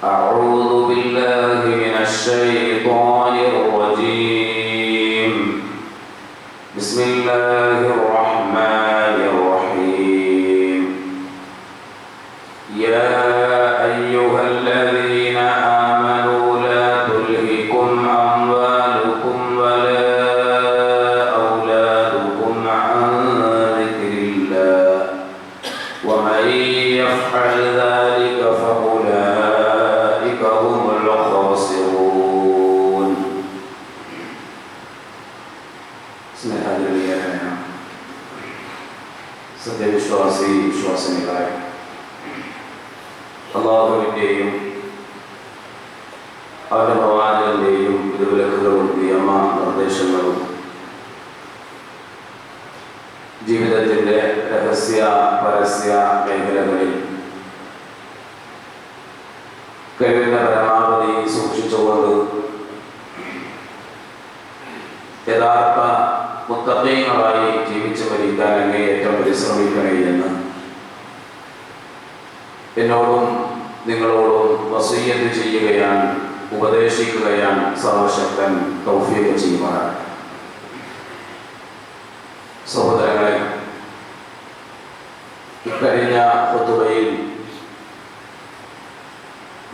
أعوذ بالله من الشيطان الرجيم. بسم الله الرحمن الرحيم. يا أيها الذين آمنوا لا تلهكم أموالكم ولا أولادكم عن ذكر الله ومن يفعل ذلك فأولئك هم الخاسرون. സത്യവിശ്വാസി വിശ്വാസിനികളായ അല്ലാഹുവിൻ്റെയും അവരുടെ പ്രവാചകന്റെയും വിലക്കുകളും നിയമ നിർദ്ദേശങ്ങളും ജീവിതത്തിൻ്റെ രഹസ്യ പരസ്യ മേഖലകളിൽ കഴിവിൻ്റെ പരമാവധി സൂക്ഷിച്ചുകൊണ്ട് യഥാർത്ഥ മുത്തഖീങ്ങളായി ജീവിച്ചു മരിക്കാൻ അങ്ങേയറ്റം പരിശ്രമിക്കണേ എന്ന് എന്നോടും നിങ്ങളോടും വസിയ്യത്ത് ചെയ്യുകയാണ്, ഉപദേശിക്കുകയാണ് സർവശക്തൻ തൗഫീഖ് ചെയ്യുമാറാകട്ടെ. സഹോദരങ്ങളെ, ഇക്കഴിഞ്ഞ ഖുതുബയിൽ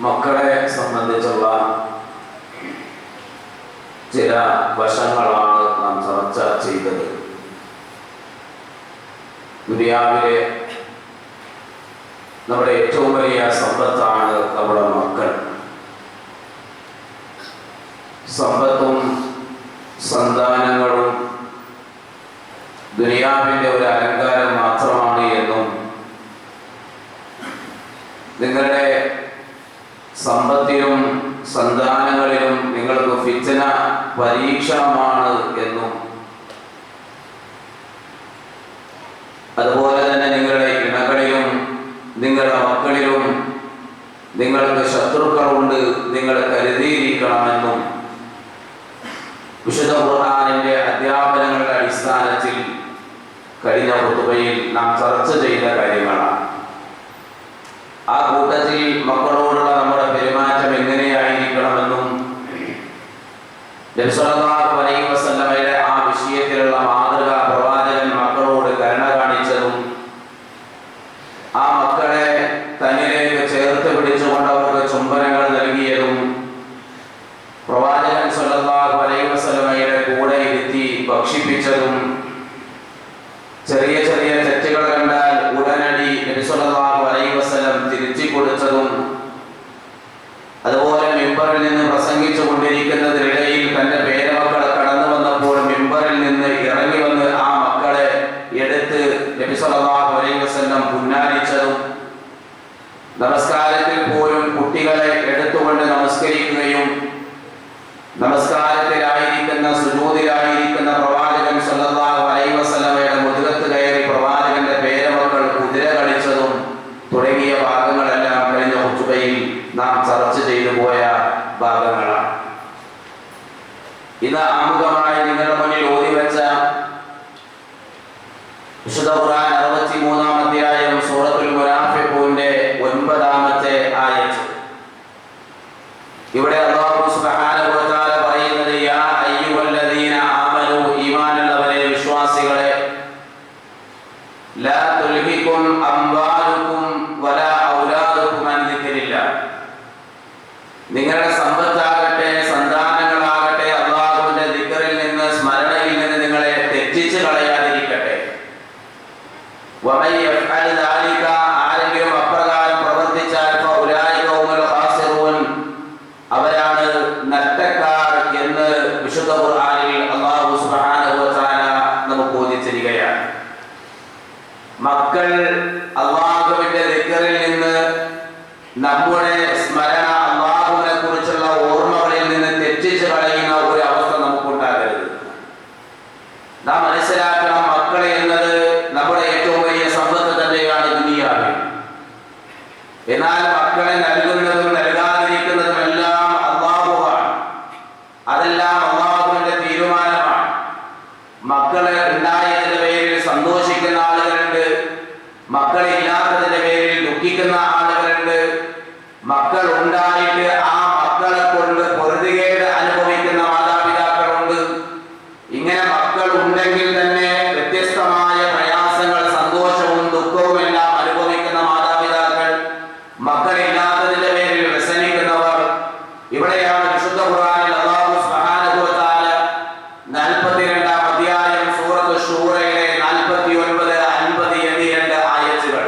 മക്കളെ സംബന്ധിച്ചുള്ള ചില വശങ്ങളാണ് നാം ചർച്ച ചെയ്തത്. ദുനിയാവിലെ നമ്മുടെ ഏറ്റവും വലിയ സമ്പത്താണ് നമ്മുടെ മക്കൾ. സമ്പത്തും സന്താനങ്ങളും ദുനിയാവിൻ്റെ ഒരു അലങ്കാരം മാത്രമാണ് എന്നും നിങ്ങളുടെ സമ്പത്തിലും സന്താനങ്ങളിലും നിങ്ങൾക്ക് ഫിത്ന പരീക്ഷണമാണ് എന്നും അതുപോലെ തന്നെ നിങ്ങളുടെ ഇണകളിലും നിങ്ങളുടെ മക്കളിലും നിങ്ങൾക്ക് ശത്രുക്കളുണ്ട്, നിങ്ങൾ കരുതിയിരിക്കണമെന്നും വിശുദ്ധ ഖുർആനിന്റെ അധ്യാപനങ്ങളുടെ അടിസ്ഥാനത്തിൽ കഴിഞ്ഞ ഖുതുബയിൽ നാം ചർച്ച ചെയ്ത കാര്യങ്ങളാണ്. ആ കൂട്ടത്തിൽ മക്കളോടുള്ള നമ്മുടെ പെരുമാറ്റം എങ്ങനെയായിരിക്കണമെന്നും നബി സല്ലല്ലാഹു അലൈഹി വസല്ലമയുടെ ആ വിഷയത്തിലുള്ള മാതൃക പ്രവാചകൻ മക്കളോട് കരുണ കാണിച്ചതും ആ മക്കളെ തന്നിലേക്ക് ചേർത്ത് പിടിച്ചുകൊണ്ട് അവർക്ക് ചുംബനങ്ങൾ നൽകിയതും പ്രവാചകൻ സല്ലല്ലാഹു അലൈഹി വസല്ലമയുടെ കൂടെ ഇരുത്തി ഭക്ഷിപ്പിച്ചതും ചെറിയ ചെറിയ തെറ്റുകൾ കണ്ടാൽ ഉടനടി നബി സല്ലല്ലാഹു അലൈഹി വസല്ലം തിരുത്തി കൊടുത്തതും അതുപോലെ മിമ്പറിൽ നിന്ന് പ്രസംഗിച്ചു കൊണ്ടിരിക്കുന്നതിനിടയിൽ തന്റെ പേരമക്കൾ കടന്നു വന്നപ്പോൾ മിമ്പറിൽ നിന്ന് ഇറങ്ങി വന്ന് ആ മക്കളെ എടുത്ത് നബി സല്ലല്ലാഹു അലൈഹി വസല്ലം പുന്നാരിച്ചതും നമസ്കാരത്തിൽ പോലും കുട്ടികളെ എടുത്തുകൊണ്ട് നമസ്കരിക്കുകയും നമസ്കാരത്തിലായിരിക്കുന്ന സുജൂദിലായിരിക്കുന്ന പ്രവാചകൻ സല്ലല്ലാഹു അലൈഹി വസല്ലമയുടെ മുതുകത്ത് കയറി പ്രവാചകന്റെ പേരമക്കൾ കുതിര കളിച്ചതും തുടങ്ങിയ ഭാഗങ്ങളെല്ലാം കഴിഞ്ഞ ഖുതുബയിൽ നാം ചർച്ച ചെയ്തു പോയ ഭാഗങ്ങളാണ്. ഇത് ആമുഖമായി നിങ്ങളുടെ മുന്നിൽ ഓതി വെച്ച വിശുദ്ധ ഖുർആൻ 63-ാം അധ്യായം സൂറത്തുൽ മുനാഫിഖൂന്റെ 9-ാമത്തെ ആയത്ത്. ഇവിടെ അല്ലാഹു സുബ്ഹാനഹു വ തആല പറയുന്നത്, യാ അയ്യുഹല്ലദീന ആമനൂ, ഈമാനുള്ളവരെ, വിശ്വാസികളെ, ലാ തുൽഹികും അംവാലുകും വലാ ഔലാദുകും അൻ ദിക്രില്ലാഹ്, നിങ്ങളുടെ സമ്പത്താകട്ടെ സന്താനങ്ങളാകട്ടെ അല്ലാഹുവിന്റെ ദിക്റിൽ നിന്ന്, സ്മരണയിൽ നിന്ന് നിങ്ങളെ തെറ്റിച്ച് കളയാതിരിക്കട്ടെ. വമൻ യഫ്അൽ ദാലിക, ആരെങ്കിലും അപ്രകാരം പ്രവർത്തിച്ചാൽ ഫഉലൈക ഹുമുൽ ഖാസിറൂൻ, അവരാണ് നഷ്ടക്കാർ എന്ന് വിശുദ്ധ ഖുർആനിൽ അല്ലാഹു സുബ്ഹാനഹു വ തആല നമുക്ക് ബോധിപ്പിച്ചിരിക്കുകയാണ്. മക്കൾ അല്ലാഹുവിന്റെ ദിക്റിൽ നിന്ന്, നമ്മുടെ സ്മരണ, അല്ലാഹുവിനെ കുറിച്ചുള്ള ഓർമ്മകളിൽ നിന്ന് തെറ്റിച്ച് കളയുന്ന ഒരു അവസ്ഥ നമുക്കുണ്ടാകരുത്. നാം മനസ്സിലാക്കണം, മക്കളെ എന്നത് നമ്മുടെ ഏറ്റവും വലിയ സമ്പത്ത് തന്നെയാണ് ദുനിയാവിൽ. എന്നാൽ മക്കളെ നൽകുന്നതും നൽകാതിരിക്കുന്നതും എല്ലാം അല്ലാഹുവാണ്. അതെല്ലാം അല്ലാഹുവിന്റെ തീരുമാനമാണ്. മക്കളെ ഉണ്ടായതിന്റെ പേരിൽ സന്തോഷിക്കുന്ന ആളുകളുണ്ട്, മക്കളില്ലാത്തതിന്റെ പേരിൽ ദുഃഖിക്കുന്ന ആളുകളുണ്ട്. മക്കൾ മക്കൾ ഉണ്ടായിട്ട് ആ മക്കളെ കൊണ്ട് പൊറുതികേട് അനുഭവിക്കുന്ന മാതാപിതാക്കളുണ്ട്. ഇങ്ങനെ മക്കൾ ഉണ്ടെങ്കിൽ തന്നെ വ്യത്യസ്തമായ പ്രയാസങ്ങൾ, സന്തോഷവും ദുഃഖവും എല്ലാം അനുഭവിക്കുന്ന മാതാപിതാക്കൾ, മക്കളില്ലാത്തതിന്റെ പേരിൽ വ്യസനിക്കുന്നവർ. ഇവിടെയാണ് വിശുദ്ധ ഖുർആനിൽ അല്ലാഹു സുബ്ഹാനഹു വ തആല 42-ാം അധ്യായം സൂറത്ത് ശൂറയിലെ 49, 50 എന്നീ 2 ആയത്തുകൾ.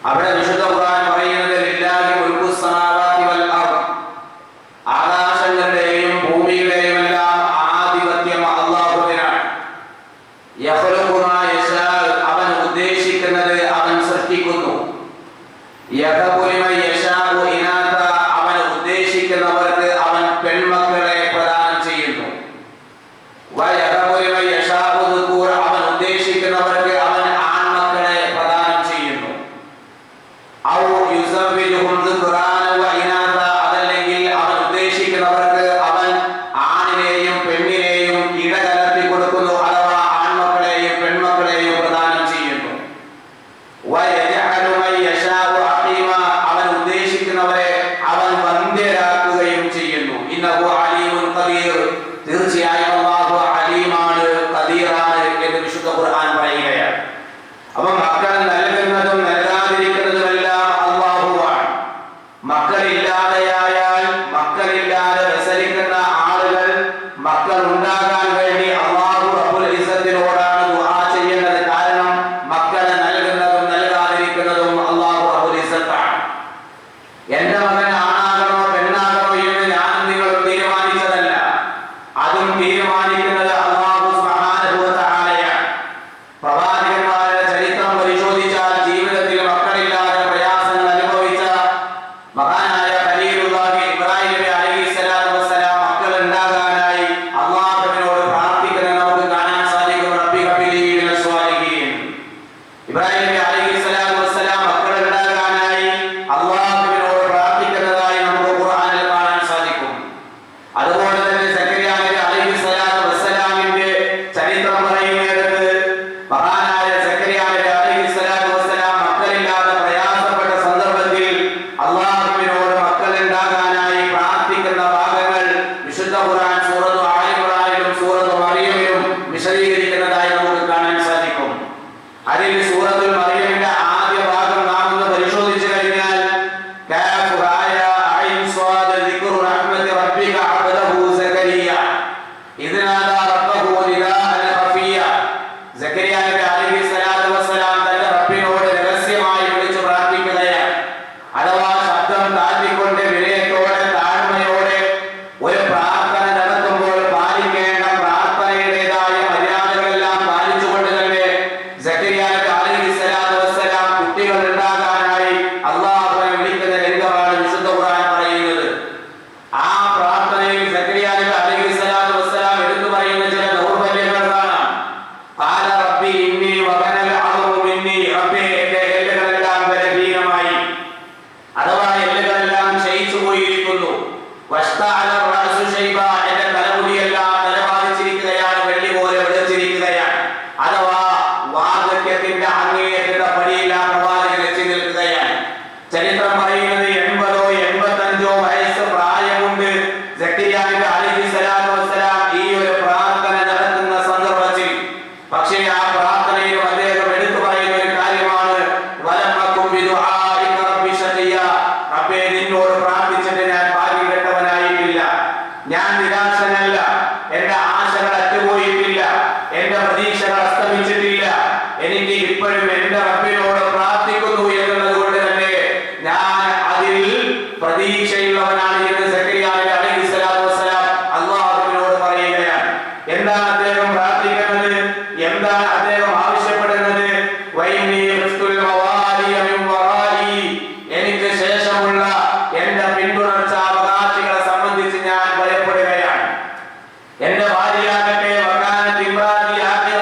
അവിടെ വിശുദ്ധ ഖുർആൻ പറയുന്നത് ലില്ലാഹി മുൽക്കു സമാവാതി വൽ അർദ്, ആകാശങ്ങളുടെയും ഭൂമിയുടെയും എല്ലാം ആധിപത്യം അല്ലാഹുവിനാണ്. യഖ്ലുഖു മാ യശാ, അവൻ ഉദ്ദേശിക്കുന്നത് അവൻ സൃഷ്ടിക്കുന്നു. യഹബു ലിമൻ യശാഉ ഇനാത, അവൻ ഉദ്ദേശിക്കുന്നവർക്ക് അവൻ പെൺമക്കളെ പ്രദാനം ചെയ്യുന്നു. വയഹബു ലിമൻ യശാഉ ദുകൂർ, അവൻ ഉദ്ദേശിക്കുന്നവർക്ക് അവൻ ആൺമക്കളെ പ്രദാനം ചെയ്യുന്നു. ഔ യുസവ്വിജുഹും ദുക്റാന വ ഇനാത, അതല്ലെങ്കിൽ അവൻ ഉദ്ദേശിക്കുന്നവർക്ക് അവൻ ആണിനെയും പെണ്ണിനെയും ഇടകലർത്തി കൊടുക്കുന്നു, അഥവാ ആൺമക്കളെയും പെൺമക്കളെയും പ്രദാനം ചെയ്യുന്നു. വയജഅലു മൻ യശാഉ അഖീമ, അവൻ ഉദ്ദേശിക്കുന്നവരെ അവൻ വന്ധ്യരാക്കുകയും ചെയ്യുന്നു. ഇന്നഹു അലീമുൻ ഖദീർ, തീർച്ചയായും അല്ലാഹു അലീമാണ്, ഖദീറാണ് എന്ന് വിശുദ്ധ ഖുർആൻ പറയുകയാണ്. അപ്പോൾ മക്കൾ നൽകുന്നതും നൽകാതിരിക്കുന്നതുമെല്ലാം അല്ലാഹുവാണ്. മക്കളില്ലാതെയായാൽ, മക്കളില്ലാതെ വ്യസനിക്കുന്ന ആളുകൾ മക്കൾ ഉണ്ടാകാൻ വേണ്ടി അല്ലാഹു റബ്ബുൽ ഇസ്സത്തിനോടാണ് ദുആ ചെയ്യേണ്ടത്. കാരണം മക്കളെ നൽകുന്നതും നൽകാതിരിക്കുന്നതും അല്ലാഹു റബ്ബുൽ ഇസ്സത്താണ്. എന്റെ മകൻ ആണാകണോ പെണ്ണാകണോ എന്ന് ഞാനും നിങ്ങളും തീരുമാനിച്ചതല്ല, അതും തീരുമാനിക്കുന്നത് അല്ലാഹു സുബ്ഹാനഹു വ തആലയാണ്. പ്രവാചകന്മാരുടെ ചരിത്രം പരിശോധിച്ചാൽ ജീവിതത്തിൽ മക്കളില്ലാതെ പ്രയാസങ്ങൾ അനുഭവിച്ച മഹാനായ ഖലീലുല്ലാഹി ഇബ്രാഹിം നബി അലൈഹിസ്സലാത്തു വസ്സലാം മക്കൾ ഉണ്ടാകാനായി അല്ലാഹുവിനോട് പ്രാർത്ഥിക്കുന്നത് നമുക്ക് കാണാൻ സാധിക്കും. റബ്ബി ഹബ്ലി മിനസ് സ്വാലിഹീൻ. ഇബ്രാഹിം നബി അലൈഹിസ്സലാത്തു വസ്സലാം മക്കൾ ഉണ്ടാകാനായി അല്ലാഹുവിനോട് പ്രാർത്ഥിക്കുന്നതായി നമുക്ക് ഖുർആനിൽ കാണാൻ സാധിക്കും. അതുപോലെ തന്നെ സക്കരിയ നബി അലൈഹിസ്സലാത്തു വസ്സലാമിന്റെ ചരിത്രം പറയുന്നത് മഹാനായ സക്കരിയ നബി അലൈഹിസ്സലാത്തു വസ്സലാം മക്കളില്ലാതെ പ്രയാസപ്പെട്ട സന്ദർഭത്തിൽ അല്ലാഹുവിനോട് മക്കൾ ഉണ്ടാകാനായി പ്രാർത്ഥിക്കുന്ന ഭാഗങ്ങൾ വിശുദ്ധ ഖുർആൻ സൂറത്തു ആലി ഇംറാനിലും സൂറത്തു മറിയമിലും വിശദീകരിക്കുന്നതായി നമുക്ക് കാണാൻ സാധിക്കും. അതിൽ സൂറത്തുൽ മറിയമിന്റെ ആദ്യ ഭാഗം നാം ഒന്ന് പരിശോധിച്ചു കഴിഞ്ഞാൽ കാഫ് റായ ഐൻ സ്വാദ് ദിക്റു റഹ്മത്തി റബ്ബിക അബ്ദഹു സക്കരിയ ഇദ് നാദാ റബ്ബഹു നിദാഅൻ ഖഫിയ. സക്കരിയ നബി അലൈഹിസ്സലാത്തു വസ്സലാം തന്റെ റബ്ബിനോട് രഹസ്യമായി വിളിച്ചു പ്രാർത്ഥിക്കുകയാണ്. അഥവാ ശബ്ദം താഴ്ത്തിക്കൊണ്ട് വിനയത്തോടെ താഴ്മയോടെ ഒരു പ്രാർത്ഥന നടത്തുമ്പോൾ പാലിക്കേണ്ട പ്രാർത്ഥനയുടേതായ മര്യാദകളെല്ലാം പാലിച്ചുകൊണ്ട് തന്നെ സക്കരിയ നബി അലൈഹിസ്സലാത്തു വസ്സലാം കുട്ടികൾ ഉണ്ടാകാനായി അല്ലാഹുവിനെ വിളിക്കുന്ന രംഗമാണ് വിശുദ്ധ ഖുർആൻ പറയുന്നത്. ആ പ്രാർത്ഥനയിൽ സക്കരിയ നബി അലൈഹിസ്സലാത്തു വസ്സലാം എടുത്തു പറയുന്ന ചില ദൗർബല്യങ്ങൾ കാണാം. ഖാല റബ്ബി ഇന്നി വബനൽ അദ്മു മിന്നി, റബ്ബേ എന്റെ എല്ലുകളെല്ലാം ബലഹീനമായി, അഥവാ എല്ലുകളെല്ലാം ക്ഷയിച്ചു പോയിരിക്കുന്നു. വസ്തഅല റഅസു ശൈബ, എന്റെ തലമുടിയെല്ലാം തലവാദിച്ചിരിക്കുകയാണ്, വെള്ളി പോലെ വെളുത്തിരിക്കുകയാണ്. അഥവാ വാർദ്ധക്യത്തിന്റെ അങ്ങേയറ്റത്തെ പടിയിൽ ആ പ്രവാചകൻ എത്തി നിൽക്കുകയാണ്. ചരിത്രം പറയുന്നത് 80 85 വയസ്സ് പ്രായമുണ്ട് സക്കരിയ നബി അലൈഹിസ്സലാത്തു വസ്സലാം ഈ ഒരു പ്രാർത്ഥന നടത്തുന്ന സന്ദർഭത്തിൽ. പക്ഷേ ആ പ്രാർത്ഥനയിൽ അദ്ദേഹം എടുത്തു പറയുന്ന ഒരു കാര്യമാണ് വലമകും ബിദുആഇക റബ്ബി ശഖിയ, റബ്ബേ നിന്നോട് പ്രാർത്ഥിച്ചിട്ട് ഞാൻ ഭാഗ്യകെട്ടവനായിട്ടില്ല, ഞാൻ നിരാശനല്ല, എന്റെ ആശകൾ അറ്റുപോയിട്ടില്ല, എന്റെ പ്രതീക്ഷകൾ അസ്തമിച്ചിട്ടില്ല, എനിക്ക് ഇപ്പോഴും എന്റെ റബ്ബിനോട് പ്രാർത്ഥിക്കുന്നു എന്നുള്ളത് കൊണ്ട് തന്നെ ഞാൻ അതിൽ പ്രതീക്ഷയുള്ളവനാണ് എന്ന് സക്കരിയ നബി അലൈഹിസ്സലാത്തു വസ്സലാം അല്ലാഹുവിനോട് പറയുകയാണ്. എന്താണ് അദ്ദേഹം പ്രാർത്ഥിക്കുന്നത്? എന്താണ് അദ്ദേഹം ആവശ്യപ്പെടുന്നത്? വൈനി ഖിഫ്തുൽ മവാലിയ മിൻ വറായി, എനിക്ക് ശേഷമുള്ള എന്റെ പിന്തുടർച്ച അവകാശികളെ സംബന്ധിച്ച് ഞാൻ ഭയപ്പെടുകയാണ്. എന്റെ ഭാര്യയാകട്ടെ വകാനത്ത് ഇംറാത്തി ആഖിറ,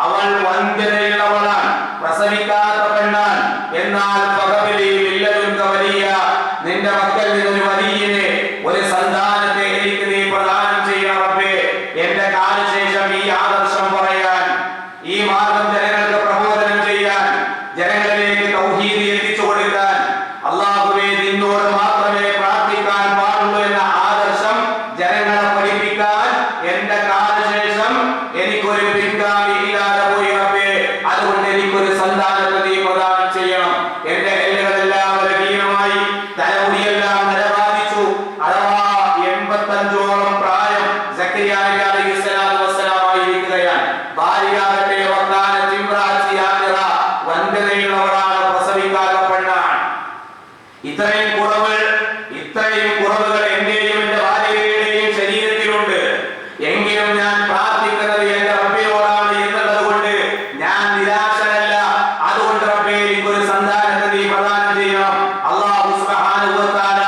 അവൾ വന്ധ്യതയുള്ളവളാണ്, പ്രസവിക്കാത്ത പെണ്ണാണ്. എന്നാൽ ഫഖബലി മില്ലതുൻക വലിയ, നിന്റെ മക്കളിൽ നിന്നൊരു വലിയനെ, ഒരു സന്താനത്തെ എനിക്ക് നീ പ്രദാനം ചെയ്യണം റബ്ബേ. എന്റെ കാലശേഷം ഈ ആദർശം പറയാൻ, ഈ മാർഗം ജനങ്ങൾക്ക് പ്രബോധനം ചെയ്യാൻ, ജനങ്ങളിലേക്ക് തൗഹീദ് എത്തിച്ചു കൊടുക്കാൻ, അല്ലാഹുവേ നിന്നോട് ഇത്രയും കുറവുകൾ എന്റെയും എന്റെ ഭാര്യയുടെയും ശരീരത്തിലുണ്ട്. എങ്കിലും ഞാൻ പ്രാർത്ഥിക്കുന്നത് എന്റെ റബ്ബിനോടാണ് എന്നുള്ളത് കൊണ്ട് ഞാൻ നിരാശനല്ല. അതുകൊണ്ട് റബ്ബേ, എനിക്കൊരു സന്താനത്തെ നീ പ്രദാനം ചെയ്യണം. അല്ലാഹു സുബ്ഹാനഹു വ തആല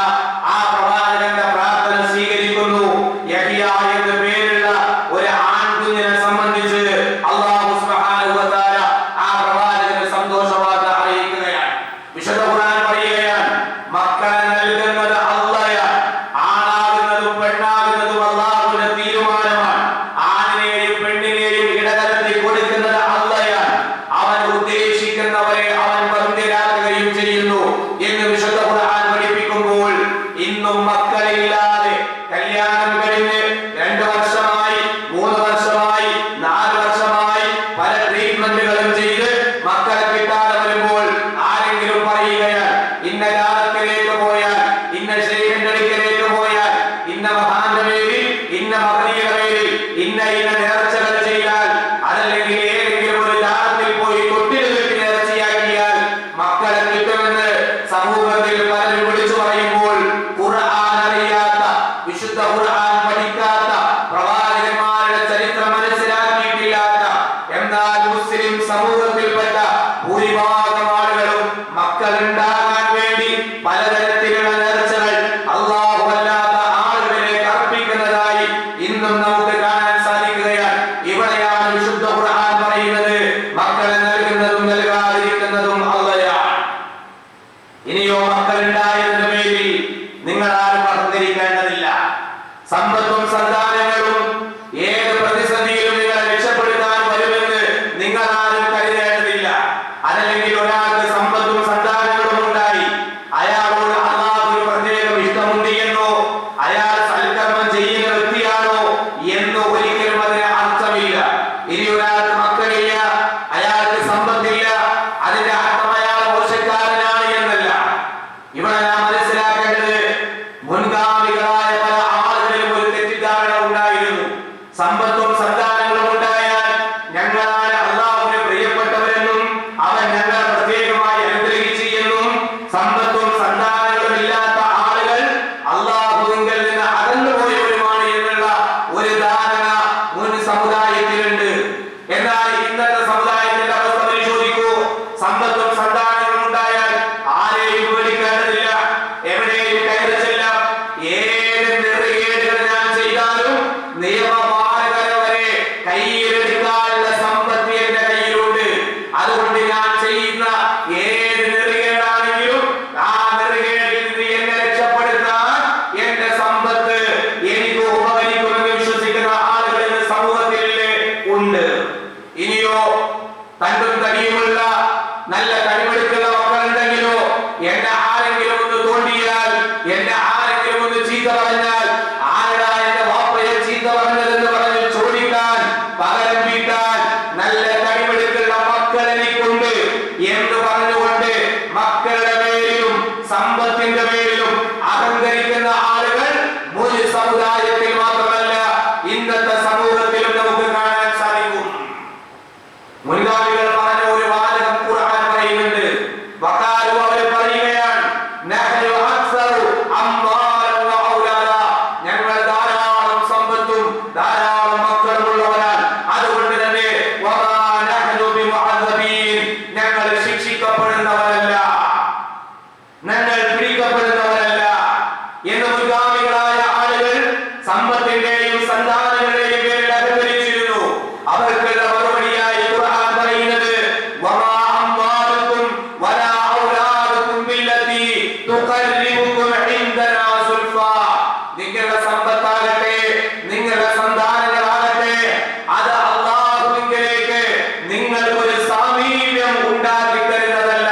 ആ പ്രവാചകന്റെ പ്രാർത്ഥന സ്വീകരിക്കുന്നു. യഹ്യ എന്ന പേരുള്ള ഒരു ആൺകുഞ്ഞിനെ സംബന്ധിച്ച് അല്ലാഹു സുബ്ഹാനഹു വ തആല ആ പ്രവാചകന് സന്തോഷവാർത്ത അറിയിക്കുകയാണ്. വിശുദ്ധ ഖുർആൻ പറയുകയാണ്, മക്കളെ നൽകുന്നത് അല്ലാഹയാണ്, ആണാകുന്നതും പെണ്ണാകുന്നതും അല്ലാഹുവിന്റെ തീരുമാനമാണ്. ആണിനെയും പെണ്ണിനെയും ഇടകലർത്തി കൊടുക്കുന്നത് അല്ലാഹയാണ്. അവൻ ഉദ്ദേശിക്കുന്നവരെ അവൻ ബന്ധിരാക്കുകയും ചെയ്യുന്നു എന്ന് വിശുദ്ധ ഖുർആൻ പഠിപ്പിക്കുമ്പോൾ, ഇന്നും മക്കളില്ലാതെ കല്യാണം കഴിഞ്ഞ് 2 വർഷമായി, 3 വർഷമായി, 4 വർഷമായി പല ട്രീറ്റ്മെന്റുകളും ചെയ്ത് മക്കളെ കിട്ടാതെ വരുമ്പോൾ ആരെങ്കിലും പറയുകയാണ്, ഇന്ന ജാതകത്തിലേക്ക് പോയാൽ, ഇന്ന ശൈഖിന്റെ അടുക്കലേക്ക് പോയാൽ, ഇന്ന മഹാന്റെ പേരിൽ, ഇന്ന മഹദിയുടെ പേരിൽ ഇന്ന നേർച്ചകൾ ചെയ്താൽ, അതല്ലെങ്കിൽ ഏതെങ്കിലും ഒരു ജാതകത്തിൽ പോയി തൊട്ടിൽ കെട്ടി നേർച്ചയാക്കിയാൽ മക്കളെ കിട്ടുമെന്ന് സമൂഹത്തിൽ പലരും വിളിച്ചു പറയുമ്പോൾ, ഖുർആൻ അറിയാത്ത, വിശുദ്ധ ഖുർആൻ പഠിക്കാത്ത, പ്രവാചകന്മാരുടെ ചരിത്രം മനസ്സിലാക്കിയിട്ടില്ലാത്ത, എന്നാൽ മുസ്ലിം സമൂഹത്തിൽപ്പെട്ട ഭൂരിഭാഗം ആളുകളും മക്കളുണ്ടാകാൻ വേണ്ടി പലതരത്തിലുള്ള നേർച്ചകൾ അല്ലാഹു അല്ലാത്ത ആളുകളിലേക്ക് അർപ്പിക്കുന്നതായി ഇന്നും നമുക്ക് കാണാൻ സാധിക്കുകയാണ്. ഇവിടെയാണ് വിശുദ്ധ ഖുർആൻ പറയുന്നത്, മക്കളെ നൽകുന്നതും നൽകാതിരിക്കുന്നതും അല്ലാഹയാണ്. ഇനിയോ മക്കളുണ്ടായതിന്റെ പേരിൽ നിങ്ങൾ ആരും അഹങ്കരിക്കേണ്ടതില്ല. സമ്പത്തും സന്താനങ്ങളും ഏത് പ്രതിസന്ധിയിലും നിങ്ങളെ രക്ഷപ്പെടുത്താൻ വരുമെന്ന് നിങ്ങൾ ആരും കരുതേണ്ടതില്ല. അതല്ലെങ്കിൽ ഒരാൾക്ക് സമ്പത്തും സന്താനങ്ങളും ഉണ്ടായി, അയാളോട് അല്ലാഹുവിന് പ്രത്യേകം ഇഷ്ടമുണ്ട് എന്നോ അയാൾ സൽക്കർമ്മം ചെയ്യുന്ന വ്യക്തിയാണോ എന്നോ ഒരിക്കലും അതിന് അർത്ഥമില്ല. ഇനി ഒരാൾക്ക് മക്കളില്ല, അയാൾക്ക് സമ്പത്തില്ല, അതിന്റെ അർത്ഥം അയാൾ മോശക്കാരനാണ് എന്നല്ല. ഇവിടെ നാം മനസ്സിലാക്കേണ്ടത്, മുൻഗാമികളായ പല ആളുകളിലും ഒരു തെറ്റിദ്ധാരണ ഉണ്ടായിരുന്നു. സമ്പത്തും സന്താനങ്ങളും ഉണ്ടായാൽ ഞങ്ങളാണ് അല്ലാഹുവിന് പ്രിയപ്പെട്ടവരെന്നും അവൻ ഞങ്ങളെ പ്രത്യേകമായി അനുഗ്രഹിച്ചു എന്നും, സമ്പത്തും സന്താനങ്ങളും ഇല്ലാത്ത ആളുകൾ അല്ലാഹുവിങ്കൽ നിന്ന് അകന്നുപോയവരുമാണ് എന്നുള്ള ഒരു ധാരണ മുൻ സമുദായത്തിലുണ്ട്. എന്നാൽ ഇന്നത്തെ സമുദായത്തിന്റെ അവസ്ഥ പരിശോധിക്കൂ. സമ്പത്തും സന്താനങ്ങളും ഉണ്ടായാൽ ആരെയും പേടിക്കേണ്ടതില്ല, എവിടെയും കയറി ചെല്ലാം. ഏത് നെറുകേടുകൾ ഞാൻ ചെയ്താലും നിയമപാലകരെ വരെ കയ്യിലെടുക്കാനുള്ള സമ്പത്ത് എന്റെ കയ്യിലുണ്ട്. അതുകൊണ്ട് ഞാൻ ചെയ്യുന്ന ഏത് നെറുകേടാണെങ്കിലും ആ നെറുകേടിൽ നിന്ന് എന്നെ രക്ഷപ്പെടുത്താൻ എന്റെ സമ്പത്ത് എനിക്ക് ഉപകരിക്കുമെന്ന് വിശ്വസിക്കുന്ന ആളുകൾ ഇന്ന് സമൂഹത്തിൽ ഉണ്ട്. ഇനിയോ തണ്ടും തടിയുമുള്ള നല്ല കഴിവെടുക്കുന്ന മക്കളുണ്ടെങ്കിലോ, എന്നെ ആരെങ്കിലും ഒന്ന് തോണ്ടിയാൽ, എന്നെ ആരെങ്കിലും ഒന്ന് ചീത്ത പറഞ്ഞാൽ, ആരാ എന്റെ വാപ്പയെ ചീത്ത പറഞ്ഞതെന്ന് പറഞ്ഞ് ചോദിക്കാൻ, പകരം വീട്ടാൻ നല്ല കഴിവെടുക്കുന്ന മക്കൾ എനിക്കുണ്ട് എന്ന് പറഞ്ഞുകൊണ്ട് മക്കളുടെ പേരിലും സമ്പത്തിന്റെ പേരിലും അഹങ്കരിക്കുന്ന ആളുകൾ മുൻ സമുദായത്തിൽ മാത്രമല്ല ഇന്നത്തെ സമൂഹത്തിലും നമുക്ക് കാണാൻ സാധിക്കും. മുൻഗാമികൾ പറഞ്ഞ ഒരു വാചകം ഖുർആൻ പറയുന്നുണ്ട്. വഖാലു, അവർ പറയുകയാണ്, നഹ്നു അക്സറു അംവാലൻ വ ഔലാദ, ഞങ്ങൾ ധാരാളം സമ്പത്തും ധാരാളം മക്കളുമുള്ളവരാണ്. അതുകൊണ്ട് തന്നെ വമാ നഹ്നു ബിമുഅദ്ദബീൻ, ഞങ്ങൾ ശിക്ഷിക്കപ്പെടുന്നവരല്ല, ഞങ്ങൾ പിടിക്കപ്പെടുന്നവരല്ല എന്ന് മുൻഗാമികളായ ആളുകൾ സമ്പത്തിന്റെയും സന്താനങ്ങളുടെയും പേരിൽ അഹങ്കരിച്ചിരുന്നു. അവർക്കുള്ള മറുപടിയായി ഖുർആൻ പറയുന്നത്, വമാ അംവാലുക്കും വലാ ഔലാദുക്കും ബില്ലതി തുഖർരിബുക്കും ഇൻദനാ സുൽഫാ, നിങ്ങളുടെ സമ്പത്താകട്ടെ, നിങ്ങളുടെ സന്താനങ്ങളാകട്ടെ, അത് അല്ലാഹുവിലേക്ക് നിങ്ങൾക്ക് ഒരു സാമീപ്യം ഉണ്ടാക്കി തരുന്നതല്ല.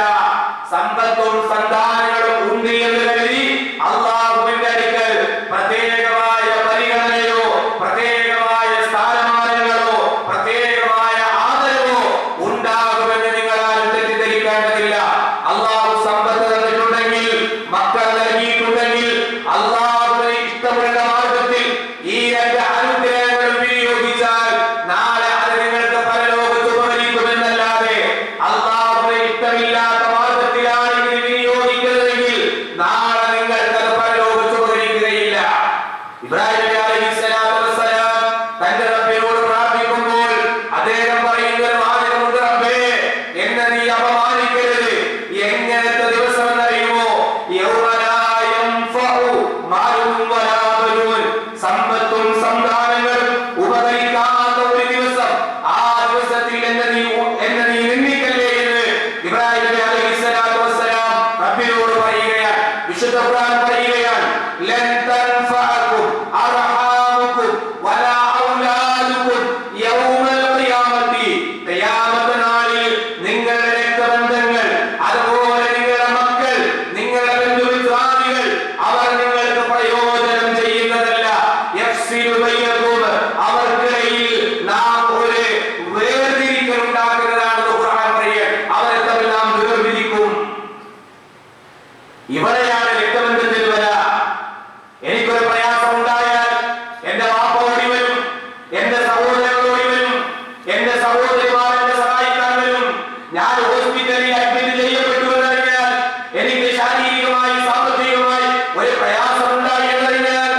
സമ്പത്തും സന്താനങ്ങളും ഉണ്ട് എന്ന് കരുതി അല്ലാഹുവിന്റെ അടുക്കൽ പ്രത്യേകമായ പരിഗണനയോ പ്രത്യേകമായ സ്ഥാനമാനങ്ങളോ പ്രത്യേകമായ ആദരവോ ഉണ്ടാകുമെന്ന് നിങ്ങൾ ആരും തെറ്റിദ്ധരിക്കേണ്ടതില്ല. അല്ലാഹു സമ്പത്ത് തന്നിട്ടുണ്ടെങ്കിൽ, മക്കൾ നൽകിയിട്ടുണ്ടെങ്കിൽ, അല്ലാഹുവിന് ഇഷ്ടമുള്ള മാർഗത്തിൽ ഈ 2 അനുഗ്രഹങ്ങൾ വിനിയോഗിച്ചാൽ നാളെ അത് നിങ്ങൾക്ക് പരലോകത്ത് ഉപകരിക്കുമെന്നല്ലാതെ അല്ലാഹുവിന് ഇഷ്ടമില്ലാത്ത മാർഗത്തിലാണ് ഇത് വിനിയോഗിക്കുന്നതെങ്കിൽ നാളെ സമ്പത്തും സന്താനങ്ങളും ഉപകരിക്കാത്ത ഒരു ദിവസം, ആ ദിവസത്തിൽ എന്നെ നീ നിന്ദിക്കല്ലേ എന്ന് ഇബ്രാഹിം നബി അലൈഹിസ്സലാത്തു വസ്സലാം റബ്ബിനോട് പറയുകയാണ്. വിശുദ്ധ ഖുർആൻ പറയുകയാണ്, ലൻ തൻഫഅകും അർഹാമുകും വലാ ഔലാദുകും യൗമൽ ഖിയാമത്തി. ഖിയാമത്ത് നാളിൽ നിങ്ങളുടെ രക്തബന്ധങ്ങൾ, അതുപോലെ നിങ്ങളുടെ മക്കൾ, നിങ്ങളുടെ ബന്ധുമിത്രാദികൾ അവർ നിങ്ങൾക്ക് പ്രയോജനം ചെയ്യുന്നതല്ല. യഫ്സിലു ബൈനകും, അവർക്കിടയിൽ നാം ഒരു വേർതിരിക്കൽ ഉണ്ടാക്കുന്നതാണെന്ന് ഖുർആൻ പറയുക. അവരെ തമ്മിൽ നാം വേർതിരിക്കും. ഇവിടെയാണ് രക്തബന്ധത്തിൽ വരാ. എനിക്കൊരു പ്രയാസം ഉണ്ടായാൽ എന്റെ വാപ്പ ഓടി വരും, എന്റെ സഹോദരങ്ങൾ ഓടി വരും, എന്റെ സഹോദരിമാർ എന്നെ സഹായിക്കാൻ വരും. ഞാൻ ഹോസ്പിറ്റലിൽ അഡ്മിറ്റ് ചെയ്യപ്പെട്ടു എന്നറിഞ്ഞാൽ, എനിക്ക് ശാരീരികമായി സാമ്പത്തികമായി ഒരു പ്രയാസം ഉണ്ടായി എന്നറിഞ്ഞാൽ,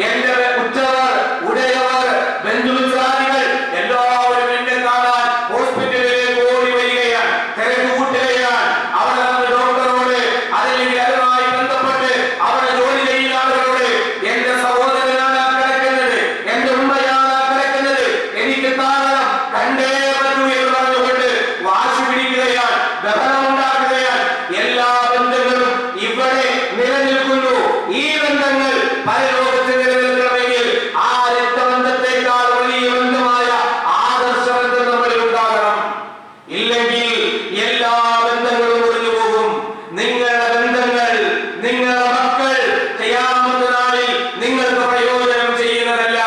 എന്റെ ഉറ്റവർ, ഉടയവർ, ബന്ധുമിത്രാദികൾ എല്ലാവരും എന്നെ കാണാൻ ഹോസ്പിറ്റലിലേക്ക് ഓടി വരികയാണ്, തിരക്ക് കൂട്ടുകയാണ്. അവിടെ നമ്മൾ ഡോക്ടറോട്, അതല്ലെങ്കിൽ അതുമായി ബന്ധപ്പെട്ട് അവിടെ ജോലി ചെയ്യുന്ന ആളുകളോട്, എന്റെ സഹോദരനാണ് കിടക്കുന്നത്, എന്റെ ഉമ്മയാണ് കിടക്കുന്നത്, എനിക്ക് കാണണം, കണ്ടേ പറ്റൂ എന്ന് പറഞ്ഞുകൊണ്ട് വാശി പിടിക്കുകയാണ്, ബഹളമുണ്ടാക്കുകയാണ്. എല്ലാ ബന്ധങ്ങളും ഇവിടെ നിലനിൽക്കുന്നു. ഈ ബന്ധങ്ങൾ പരലോകത്ത് നിലനിൽക്കണമെങ്കിൽ ആ രക്തബന്ധത്തെക്കാൾ വലിയ ബന്ധമായ ആദർശബന്ധം നമ്മളിൽ ഉണ്ടാകണം. ഇല്ലെങ്കിൽ എല്ലാ ബന്ധങ്ങളും ഒഴിഞ്ഞു പോകും. നിങ്ങളുടെ ബന്ധങ്ങൾ, നിങ്ങളുടെ മക്കൾ ഖിയാമത്ത് നാളിൽ നിങ്ങൾക്ക് പ്രയോജനം ചെയ്യുന്നതല്ല.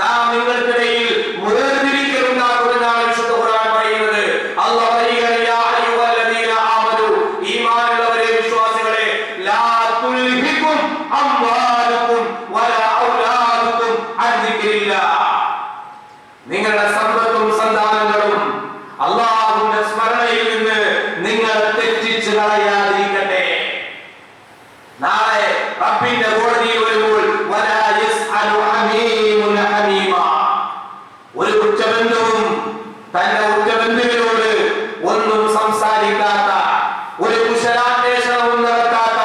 നാം നിങ്ങൾക്കിടയിൽ വേർതിരിക്കൽ ഉണ്ടാക്കുമെന്നാണ് വിശുദ്ധ ഖുർആൻ പറയുന്നത്. അല്ലാഹു പറയുകയാണ്, യാ അയ്യുഹല്ലദീന ആമനു, ഈമാനുള്ളവരെ, വിശ്വാസികളെ, ലാ തുൽഹികും അംവാലുകും വലാ ഔലാദുകും അൻ ദിക്രില്ലാഹ്. നിങ്ങളുടെ സമ്പത്തും സന്താനങ്ങളും അല്ലാഹുവിന്റെ സ്മരണയിൽ നിന്ന് നിങ്ങൾ തെറ്റിച്ച് കളയാതിരിക്കട്ടെ. നാളെ റബ്ബിന്റെ കോടതിയിൽ വരുമ്പോൾ വലാ യസ്അലു ഹമീമുൻ ഹമീമാ, ഒരു ഉറ്റബന്ധവും തന്റെ ഉറ്റബന്ധുവിനോട് ഒന്നും സംസാരിക്കാത്ത, ഒരു കുശലാന്വേഷണവും നടത്താത്ത,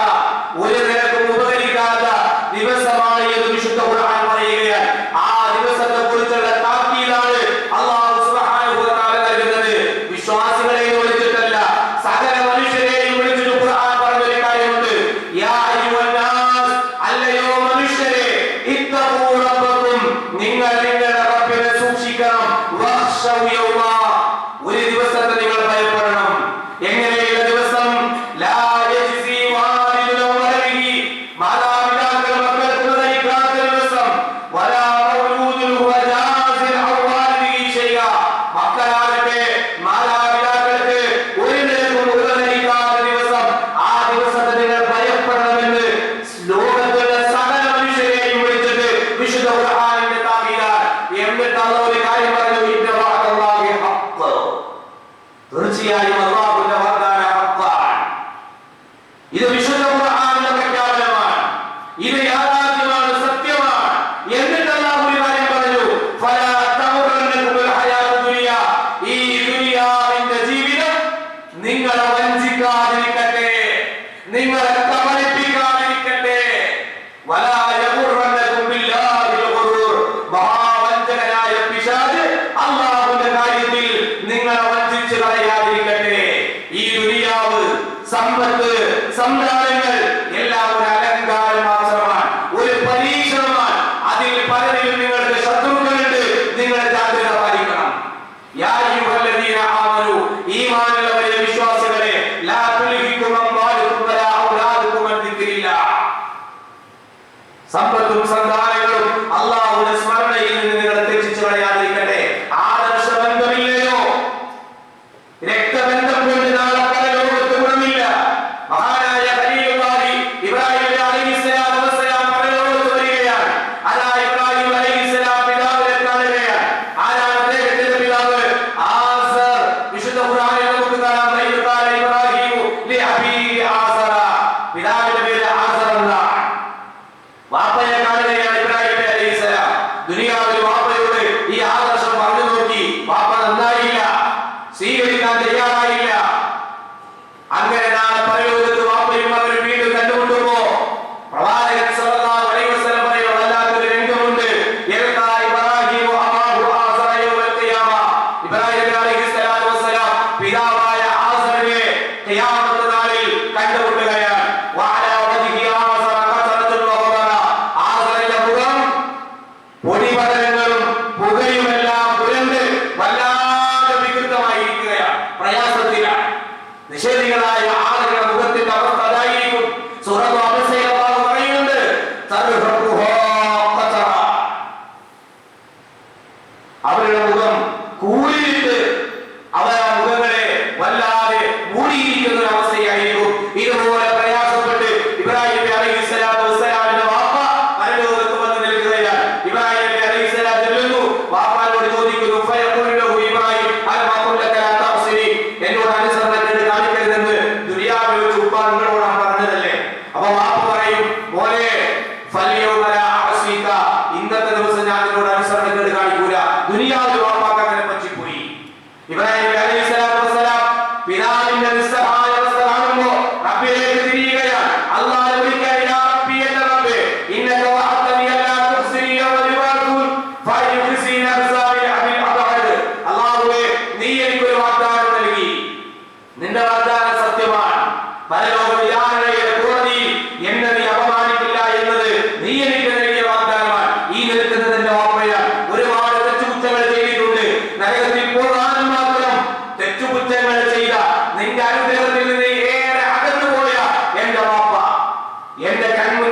ഒരു നിരക്കും ഉപകരിക്കാത്ത ദിവസമാണ് എന്ന് വിശുദ്ധ ഖുർആൻ പറയുകയാണ്. ആ ദിവസത്തെ കുറിച്ചുള്ള താക്കീതാണ് അല്ലാഹു സുബ്ഹാനഹു വ തആല നൽകുന്നത്. വിശ്വാസികളെ വിളിച്ചിട്ടല്ല, സകല മനുഷ്യരെയും വിളിച്ചിട്ട് ഖുർആൻ പറഞ്ഞൊരു കാര്യമുണ്ട്. യാ അയ്യുഹന്നാസ്, അല്ലയോ മനുഷ്യരെ, ഇത്തഖൂ റബ്ബക്കും, നിങ്ങൾ നിങ്ങളുടെ റബ്ബിനെ സൂക്ഷിക്കണം. വഖ്ശൗ യൗമാ, ഒരു ദിവസത്തെ നിങ്ങൾ ഭയപ്പെടണം. എങ്ങനെയുള്ള ദിവസം? ലാ യജ്സി വാലിദുൻ വലദിഹി, മാതാപിതാക്കൾ മക്കൾക്ക് നയിക്കാത്ത ദിവസം. വലാ മൗലൂദുൻ ഹുവ ജാസിൻ ഔ വാലിദിഹി ശൈഅ, മക്കളാകട്ടെ മാതാപിതാക്കൾക്ക് ഒരു നിലക്കും ഉപകരിക്കാത്ത ദിവസം. ആ ദിവസത്തെ നിങ്ങൾ ഭയപ്പെടണമെന്ന് ലോകത്തുള്ള സകല മനുഷ്യരെയും വിളിച്ചിട്ട് വിശുദ്ധ ഖുർആനിന്റെ താക്കീതാണ്. എന്നിട്ട് അല്ലാഹു ഒരു കാര്യം പറഞ്ഞു, ഇന്ന വഅദല്ലാഹി ഹഖ്, തീർച്ചയായും അല്ലാഹുവിന്റെ വാഗ്ദാനം ഹഖാണ്. ഇത് വിശുദ്ധ ഖുർആനിന്റെ പ്രഖ്യാപനമാണ്, ഇത് യാഥാർത്ഥ്യമാണ്, സത്യമാണ്. എന്നിട്ട് അല്ലാഹു ഒരു കാര്യം പറഞ്ഞു, ഫലാ തഗുറന്നകുൽ ഹയാത്തു ദുനിയ, ഈ ദുനിയാവിന്റെ ജീവിതം നിങ്ങളെ വഞ്ചിക്കാതിരിക്കട്ടെ, നിങ്ങളെ കബളിപ്പിക്കാതിരിക്കട്ടെ. വലാ യഗുറന്നകും ബില്ലാഹിൽ ഗുറൂർ, മഹാവഞ്ചകനായ പിശാച് അല്ലാഹുവിന്റെ കാര്യത്തിൽ നിങ്ങളെ വഞ്ചിച്ച് കളയാതിരിക്കട്ടെ. ഈ ദുനിയാവ്, സമ്പത്ത്, സന്താനങ്ങൾ എല്ലാം ഒരു അലങ്കാരം മാത്രമാണ്, ഒരു പരീക്ഷണമാണ്. അതിൽ പലരിലും നിങ്ങൾക്ക് ശത്രുക്കളുണ്ട്. നിങ്ങൾ ജാഗ്രത പാലിക്കണം. യാ അയ്യുഹല്ലദീന ആമനു, ഈമാനുള്ളവരെ, വിശ്വാസികളെ, ലാ തുൽഹികും അംവാലുകും വലാ ഔലാദുകും അൻ ദിക്രില്ലാഹ്. സമ്പത്തും സന്താനങ്ങളും അല്ലാഹുവിന്റെ സ്മരണയിൽ നിന്ന് നിങ്ങളെ തെറ്റിച്ച് കളയാതിരിക്കട്ടെ. ആദർശബന്ധമില്ലയോ? രക്തബന്ധം കൊണ്ട് നാളെ പരലോകത്ത് ഗുണമില്ല. മഹാനായ ഖലീലുല്ലാഹി ഇബ്രാഹിം നബി അലൈഹിസ്സലാത്തു വസ്സലാം പരലോകത്ത് വരികയാണ്. അതാ ഇബ്രാഹിം അലൈഹിസ്സലാം പിതാവിനെ കാണുകയാണ്. ആരാണ് അദ്ദേഹത്തിന്റെ പിതാവ്? ആസർ. വിശുദ്ധ ഖുർആനിൽ നമുക്ക് കാണാം, ഇബ്രാഹിം ലി അബീഹി ആസറ, പിതാവിന്റെ പേര് ആസർ എന്നാണ്. വാപ്പയെ കാണുകയാണ്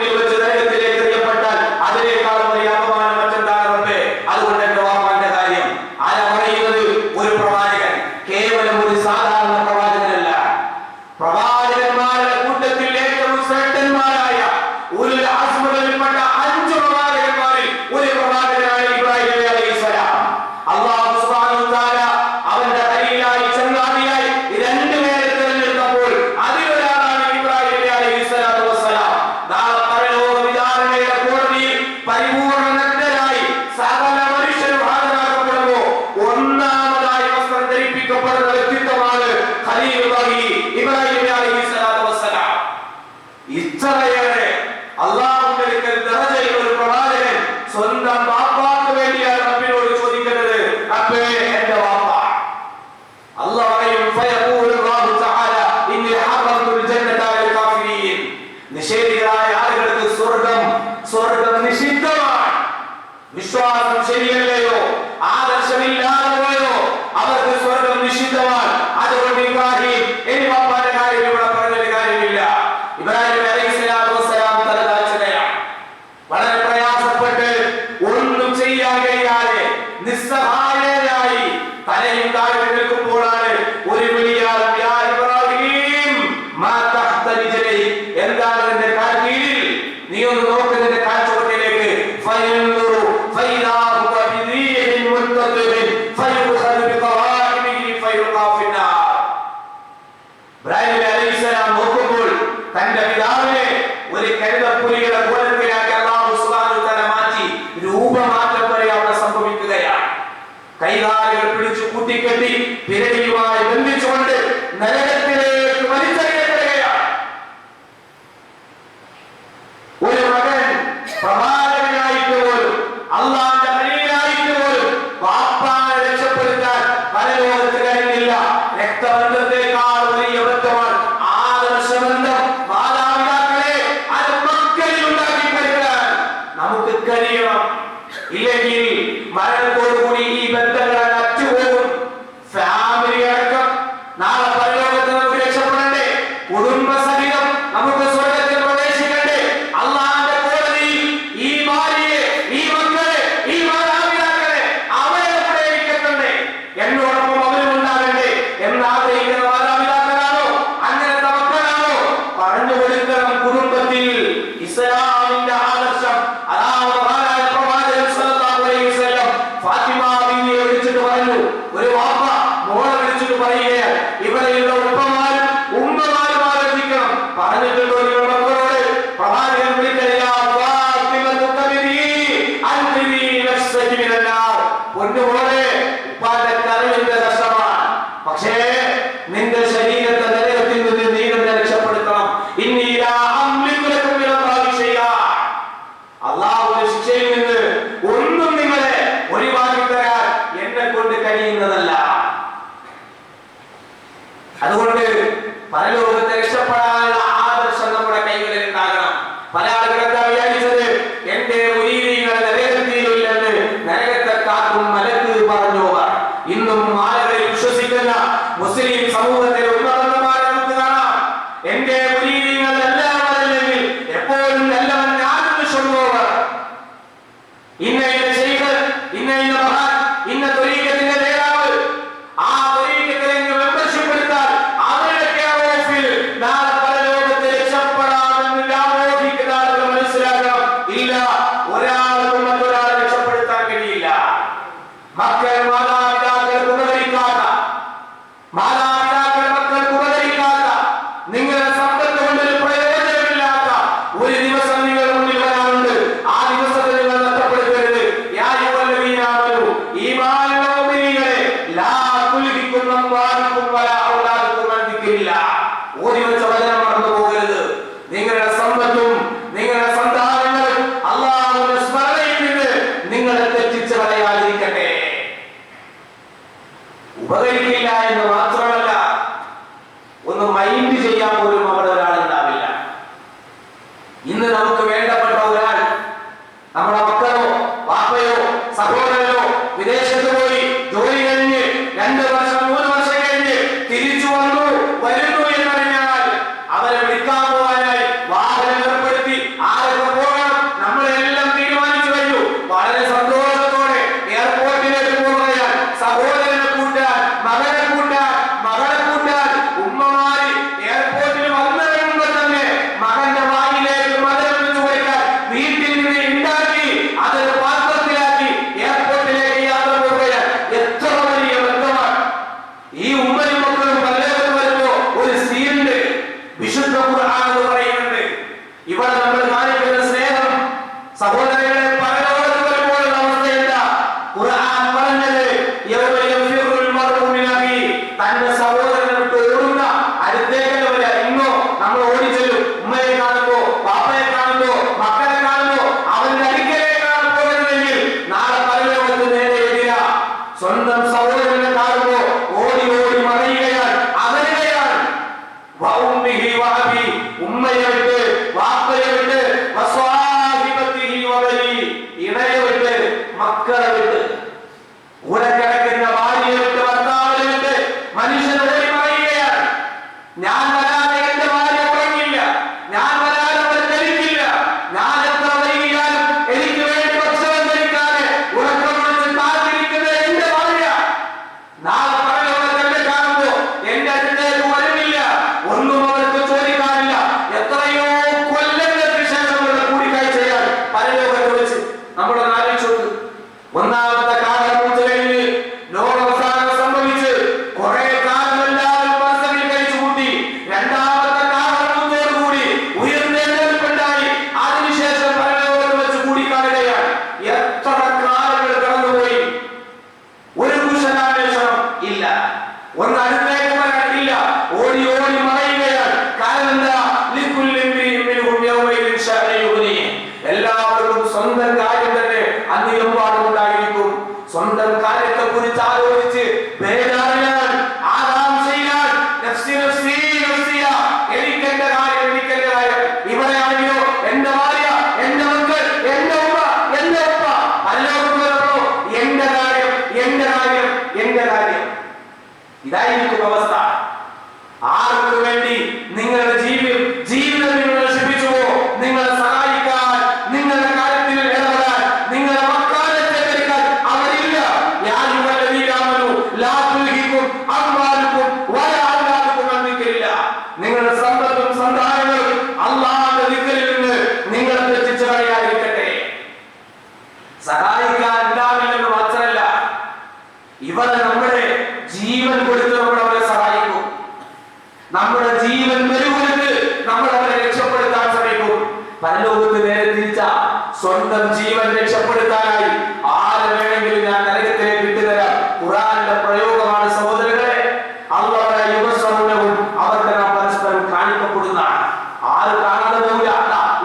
മുന്നിൽ വെച്ച് നരകത്തിലേക്ക് എറിയപ്പെട്ടാൽ അതിനേക്കാളും വലിയ അപമാനം മറ്റെന്താണ് റബ്ബേ? അതുകൊണ്ട് എന്റെ വാപ്പാന്റെ കാര്യം ആരാ പറയുന്നത്? ഒരു പ്രവാചകൻ, കേവലം ഒരു സാധാരണ പ്രവാചകനല്ല. പ്രവാചകന്മാരുടെ കൂട്ടത്തിൽ ഏറ്റവും ശ്രേഷ്ഠന്മാരായ ഒരു ആസ്മകളിൽപ്പെട്ട 5 പ്രവാചകന്മാരിൽ ഒരു പ്രവാചകനാണ് ഇബ്രാഹിം നബി അലൈഹിസ്സലാം. അല്ലാഹു സുബ്ഹാനഹു വ തആല അവന്റെ ഖലീലായി ചങ്ങാതിയായി 2 പേരെ തിരഞ്ഞെടുത്തപ്പോൾ അതിലൊരാളാണ് ഇബ്രാഹിം നബി അലൈഹിസ്സലാത്തു വസ്സലാം. നാളെ പരലോക വിചാരണയുടെ കോടതിയിൽ പരിപൂർണ്ണ നഗ്നരായി സകല മനുഷ്യരും ഹാജരാക്കപ്പെടുമ്പോൾ ഒന്നാമതായി വസ്ത്രം ധരിപ്പിക്കപ്പെടുന്ന വ്യക്തിത്വമാണ് ഖലീലുല്ലാഹി ഇബ്രാഹിം നബി അലൈഹിസ്സലാത്തു വസ്സലാം. ഇത്രയേറെ അല്ലാഹുവിന്റെ അടുക്കൽ ദറജയുള്ള ഒരു പ്രവാചകൻ സ്വന്തം വാപ്പാക്ക് വേണ്ടിയാണ് റബ്ബിനോട് ചോദിക്കുന്നത്, റബ്ബേ എന്റെ വാപ്പ. അല്ലാഹു പറയും ഫയഖൂലു അല്ലാഹു തആല ഇന്നി ഹറംതുൽ ജന്നത ലിൽ കാഫിരീൻ. നിഷേധികളായ ആളുകൾക്ക് സ്വർഗ്ഗം നിഷിദ്ധമാണ്. വിശ്വാസം ശരിയല്ലയോ, ആദർശമില്ലാതെ പോയോ, അവർക്ക് സ്വർഗ്ഗം നിഷിദ്ധമാണ്. അതുകൊണ്ട് ഇബ്രാഹിം ഇനി വാപ്പാന്റെ കാര്യം ഇവിടെ പറഞ്ഞൊരു കാര്യമില്ല. ഇബ്രാഹിം അലൈഹിസ്സലാത്തു വസ്സലാം തലതാഴ്ചയാണ്. വളരെ പ്രയാസപ്പെട്ട് ഒന്നും ചെയ്യാൻ കഴിയാതെ നിസ്സഹായരായി തലയും താഴ്ത്തി നിൽക്കുമ്പോഴാണ് ഒരു വിളിയാണ്, യാ ഇബ്രാഹിം മാ തഹ്ത റിജ്ലൈ, എന്താണ് നിന്റെ കാൽ കീഴിൽ? നീ ഒന്ന് നോക്ക് നിന്റെ കാൽ ചുവട്ടിലേക്ക്. ഫയൻദുറു ഫൈദാ ഹുവ ബിദീഹിൻ മുത്തഖിൻ ഫയുഖദു ബിഖവാഇമിഹി ഫയുഖാ ഫിന്നാർ. ഇബ്രാഹിം അലൈഹിസ്സലാം നോക്കുമ്പോൾ തന്റെ പിതാവിനെ ഒരു കരുതപ്പുലിയുടെ കോലത്തിലാക്കി അല്ലാഹു സുബ്ഹാനഹു വ തആല മാറ്റി. രൂപമാറ്റം വരെ അവിടെ സംഭവിക്കുകയാണ്. കൈകാലുകൾ പിടിച്ചു കൂട്ടിക്കെട്ടി പിരടിയുമായി ബന്ധിച്ചുകൊണ്ട് നരകത്തിലേക്ക് വലിച്ചെറിയപ്പെടുകയാണ്. ഒരു മകൻ പ്രവാചകനായിട്ട് പോലും അല്ലാഹുവിന്റെ ഖലീലായിട്ട് പോലും വാപ്പാനെ രക്ഷപ്പെടുത്താൻ പരലോകത്ത് കഴിഞ്ഞില്ല. രക്തബന്ധത്തെക്കാൾ വലിയ ബന്ധമാണ് ആദർശബന്ധം. മാതാപിതാക്കളെ അത് മക്കളിൽ ഉണ്ടാക്കി പഠിക്കാൻ നമുക്ക് കഴിയണം. ഇല്ലെങ്കിൽ മരണത്തോടുകൂടി ഈ ബന്ധങ്ങൾ അറ്റുപോകും. ഫാമിലി അടക്കം നാളെ പരലോകത്ത് നമുക്ക് രക്ഷപ്പെടണ്ടേ? കുടുംബസഹിതം നമുക്ക് സ്വർഗ്ഗത്തിൽ പ്രവേശിക്കണ്ടേ? അല്ലാഹുവിന്റെ കോടതിയിൽ ഈ ഭാര്യയെ, ഈ മക്കളെ, ഈ മാതാപിതാക്കളെ അവരെ പ്രേരിക്കണ്ടേ? എന്നോടൊപ്പം അവരും ഉണ്ടാകണ്ടേ എന്നാഗ്രഹിക്കുന്ന മാതാപിതാക്കളാണോ? അങ്ങനത്തെ മക്കളാണോ? പറഞ്ഞു കൊടുക്കണം. കുടുംബത്തിൽ ഇസ്ലാമിന്റെ ആദർശം അതാണ്. പ്രവാചകൻ സല്ലല്ലാഹു അലൈഹി വസല്ലം ഫാത്തിമ ബീവിയെ വിളിച്ചിട്ട് പറഞ്ഞു, ഒരു വാപ്പ മോളെ വിളിച്ചിട്ട് പറയുകയാണ്, ഇവിടെയുള്ള ഉപ്പമാരും ഉമ്മമാരും ആലോചിക്കണം. പറഞ്ഞിട്ടുണ്ടോ നിങ്ങൾ മക്കളോട്? പ്രവാചകൻ വിളിക്കറിയാ പൊന്നുപോലെ ഉപ്പാന്റെ കരളിന്റെ കഷ്ടമാണ്. പക്ഷേ നിന്റെ ശരീരത്തെ നരകത്തിൽ നിന്ന് നീ തന്നെ രക്ഷപ്പെടുത്തണം. അല്ലാഹുവിന്റെ ശിക്ഷയിൽ നിന്ന് ഒന്നും നിങ്ങളെ ഒഴിവാക്കി തരാൻ എന്നെ കൊണ്ട് കഴിയുന്നതല്ല. അതുകൊണ്ട് പരലോകത്തെ രക്ഷപ്പെടാനുള്ള ആദർശം നമ്മുടെ കൈകളിൽ ഉണ്ടാകണം. പല ആളുകളൊക്കെ വിചാരിച്ചത് എന്റെ മുരീദീങ്ങൾ നരകത്തിലില്ലെന്ന് നരകത്തെ കാക്കും മലക്ക് പറഞ്ഞോവർ. ഇന്നും ആളുകളിൽ വിശ്വസിക്കുന്ന മുസ്ലിം സമൂഹത്തിലെ ഉന്നതന്മാരെ നമുക്ക് കാണാം. എന്റെ മുരീദീങ്ങൾ എല്ലാവരല്ലെങ്കിൽ എപ്പോഴും നല്ലവൻ ഞാനെന്ന് ചൊല്ലുവർ. ഇന്ന ശൈഖ്, ഇന്ന മഹാൻ, ഇന്ന ത്വരീഖത്തിന്റെ നേതാവ്, ആ ത്വരീഖത്തിലേക്ക് മെമ്പർഷിപ്പ് എടുത്താൽ അവരുടെ ഓഫിൽ നാളെ പരലോകത്ത് രക്ഷപ്പെടാമെന്ന് ആലോചിക്കുന്ന ആളുകൾ മനസ്സിലാക്കണം. ഇല്ല, ഒരാൾക്കും മറ്റൊരാളെ രക്ഷപ്പെടുത്താൻ കഴിയില്ല. മക്കൾ മാതാപിതാക്കൾക്ക് ഉപകരിക്കാത്ത, മാതാപിതാക്കൾ മക്കൾക്ക് ഉപകരിക്കാത്ത, നിങ്ങളുടെ സമ്പത്ത് കൊണ്ടൊരു പ്രയോജനമില്ലാത്ത ഒരു ദിവസം നിങ്ങൾ മുന്നിൽ വരാറുണ്ട്. ആ ദിവസത്തെ നിങ്ങൾ നഷ്ടപ്പെടുത്തരുത്. യാ അയ്യുഹല്ലദീന ആമനൂ ഈമാനുള്ള മുഅ്മിനീങ്ങളെ ലാ തുൽഹിക്കും അംവാലുക്കും വലാ ഔലാദുക്കും അൻ ദിക്രില്ലാഹ്. ഓതി വെച്ച വചനം മറന്നു പോകരുത്. നിങ്ങളുടെ സമ്പത്തും നിങ്ങളുടെ സന്താനങ്ങളും അല്ലാഹുവിന്റെ സ്മരണയിൽ നിന്ന് നിങ്ങളെ തെറ്റിച്ച് കളയാതിരിക്കട്ടെ. ഉപകരിക്കില്ല എന്ന് മാത്രമല്ല, ഒന്ന് മൈൻഡ് ചെയ്യാൻ പോലും അവിടെ ഒരാളുണ്ടാവില്ല. ഇന്ന് നമുക്ക് വേണ്ടപ്പെട്ട ഒരാൾ നമ്മുടെ മക്കളോ വാപ്പയോ സഹോദരനോ വിദേശത്ത് പോയി ജോലി കഴിഞ്ഞ് 2 വർഷം 3 വർഷം കഴിഞ്ഞ് തിരിച്ചു വരുന്നു എന്നറിഞ്ഞാൽ അവരെ വിളിക്കാൻ പോകാനായി വാഹനം ഏർപ്പെടുത്തി ആരെ സഹോദരങ്ങളെ, പരലോകത്ത് വരുമ്പോഴുള്ള അവസ്ഥ എന്താ? ഖുർആൻ പറഞ്ഞത് യൗമ യഫിറുൽ മർഉ മിൻ അഖി, തന്റെ സഹോദരനെ വിട്ട് ഓടുന്ന അടുത്തേക്കല്ല വരിക. ഇന്നോ നമ്മൾ ഓടിച്ചെല്ലും, ഉമ്മയെ കാണുമ്പോ, പാപ്പയെ കാണുമ്പോ, മക്കളെ കാണുമ്പോ അവന്റെ അടുക്കലേക്കാണ് പോകുന്നതെങ്കിൽ നാളെ പരലോകത്ത് നേരെ എതിരാ. സ്വന്തം സഹോദരനെ കാണുമ്പോ ഓടി ഓടി മറയുകയാണ്, അവരുകയാണ്. വഉമ്മിഹി വഅബി, ഉമ്മയെ വിട്ട്, വാപ്പയെ വിട്ട്, വസ്വാഹിബത്തിഹി വബനി, ഇണയെ വിട്ട്, മക്കളെ വിട്ട്, കൂടെ കിടക്കുന്ന ഭാര്യയെ വിട്ട്, ഭർത്താവിനെ വിട്ട് മനുഷ്യൻ ഓടി മറയുകയാണ്. ഞാൻ വരാതെ എന്റെ ഭാര്യ ഉറങ്ങില്ല, ഞാൻ വരാതെ അവർ ധരിക്കില്ല, ഞാൻ എത്ര വൈകിയാലും എനിക്ക് വേണ്ടി ഭക്ഷണം ധരിക്കാതെ ഉറക്കം വിളിച്ച് കാത്തിരിക്കുന്ന എന്റെ ഭാര്യ നാളെ പരലോകത്ത് എന്നെ കാണുമ്പോ എന്റെ അടുത്തേക്ക് വരുന്നില്ല, ഒന്നും അവർക്ക് ചോദിക്കാനില്ല. എത്രയോ കൊല്ലങ്ങൾക്ക് ശേഷമുള്ള കൂടിക്കാഴ്ചയാണ് പരലോകത്ത് വെച്ച്. നമ്മളൊന്ന് ആലോചിച്ചു നോക്ക്. ഒന്നാമത്തെ കാലം മൂത്ത് കഴിഞ്ഞ് ലോകാവസാനം സംഭവിച്ച് കുറെ കാലം എല്ലാവരും മനസ്സിൽ കഴിച്ചു കൂട്ടി. രണ്ടാമത്തെ കാലം മൂത്തോടുകൂടി ഉയർത്തെഴുന്നേൽപ്പുണ്ടായി. അതിനുശേഷം പരലോകത്ത് വെച്ച് കൂടിക്കാണുകയാണ്. എത്ര കാലങ്ങൾ കടന്നുപോയി, ഒരു കുശലാന്വേഷണം ഇല്ല, ഒന്ന് അടുത്തേക്ക് വരാനില്ല, ഓടി ഓടി മറയുകയാണ്. കാരണം എന്താ? ലികുല്ലി ഇംറിഇൻ മിൻഹും യൗമഇദിൻ ശഅനു യുഗ്നിഹി, എല്ലാവർക്കും സ്വന്തം കാര്യം തന്നെ അന്യമ്പാടുണ്ടായിരിക്കും. സ്വന്തം കാര്യത്തെ കുറിച്ച് ആലോചിച്ച് ബേജാറിലാണ്, ആകാംക്ഷയിലാണ്. നഫ്സി നഫ്സി നഫ്സിയ, എനിക്കെന്റെ കാര്യം, എനിക്കെന്റെ കാര്യം. ഇവിടെയാണെങ്കിലോ എന്റെ ഭാര്യ, എന്റെ മക്കൾ, എന്റെ ഉമ്മ, എന്റെ ഉപ്പ. പരലോകത്ത് വരുമ്പോ എന്റെ കാര്യം, എന്റെ കാര്യം, എന്റെ കാര്യം. ഇതായിരിക്കും അവസ്ഥ. ആർക്കു വേണ്ടി നിങ്ങളുടെ ജീവിതം നിങ്ങൾ നശിപ്പിച്ചുവോ? നിങ്ങളെ സഹായിക്കാൻ, നിങ്ങളുടെ കാര്യത്തിൽ ഇടപെടാൻ, നിങ്ങളെ മക്കളെ ധരിക്കാൻ അവരില്ല. യാ അയ്യുഹല്ലദീന ആമനൂ ലാ തുൽഹികും അംവാലുകും വലാ ഔലാദുകും അൻ ദിക്രില്ല. നിങ്ങളുടെ സമ്പത്തും സന്താനങ്ങളും അല്ലാഹുവിന്റെ ദിക്റിൽ നിന്ന് നിങ്ങളെ തെറ്റിച്ചു കളയാതിരിക്കട്ടെ. സഹായിക്കാൻ ഉണ്ടാവില്ലെന്ന് മാത്രമല്ല, ഇവരെ നമ്മുടെ ജീവൻ കൊടുത്ത് നമ്മൾ അവരെ സഹായിക്കും. നമ്മുടെ ജീവൻ ബലികൊടുത്ത് നമ്മൾ അവരെ രക്ഷപ്പെടുത്താൻ ശ്രമിക്കും. പരലോകത്ത് നേരെ തിരിച്ച സ്വന്തം ജീവൻ രക്ഷപ്പെടുത്താനായി ആരെ വേണമെങ്കിലും ഞാൻ നരകത്തിലേക്ക് ഇട്ടുതരാം. ഖുർആനിന്റെ പ്രയോഗമാണ് സഹോദരങ്ങളെ. അല്ലാഹു യുബസ്സറുനഹും, അവർക്ക് നാം പരസ്പരം കാണിക്കപ്പെടുന്നതാണ്. ആര് കാണാതെ പോകില്ല.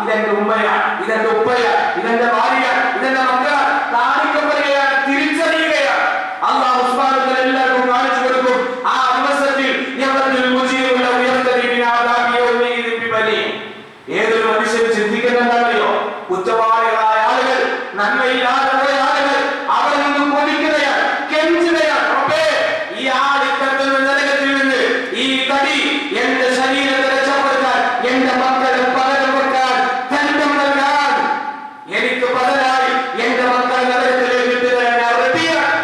ഇതെന്റെ ഉമ്മയാണ്, ഇതെന്റെ ഉപ്പയാണ്, ഇതെന്റെ ഭാര്യയാണ്, ഇതെന്റെ മക്കളാണ്, കാണിക്കപ്പെടുകയാണ്, തിരിച്ചറിയുകയാണ്. അല്ലാഹു സുബ്ഹാനഹു വ തആല എല്ലാവർക്കും കാണിച്ചു കൊടുക്കും. ആ ദിവസത്തിൽ ഏതൊരു മനുഷ്യൻ ചിന്തിക്കുന്നുണ്ടല്ലോ, കുറ്റവാളികളായ ആളുകൾ, നന്മയില്ലാതെ പോയ ആളുകൾ അവിടെ നിന്നും കൊതിക്കുകയാണ്, കെഞ്ചുകയാണ്. റബ്ബേ, ഈ ആടിക്കത്തിൽ നിന്ന്, നരകത്തിൽ നിന്ന് ഈ തടി എന്റെ ശരീരത്തെ രക്ഷപ്പെടുത്താൻ, എന്റെ മക്കളെ പകരം വെക്കാൻ, ദണ്ഡം നൽകാൻ, എനിക്ക് പകരമായി എന്റെ മക്കളെ നരകത്തിലേക്ക് ഇട്ടുതരാൻ ഞാൻ റെഡിയാണ്.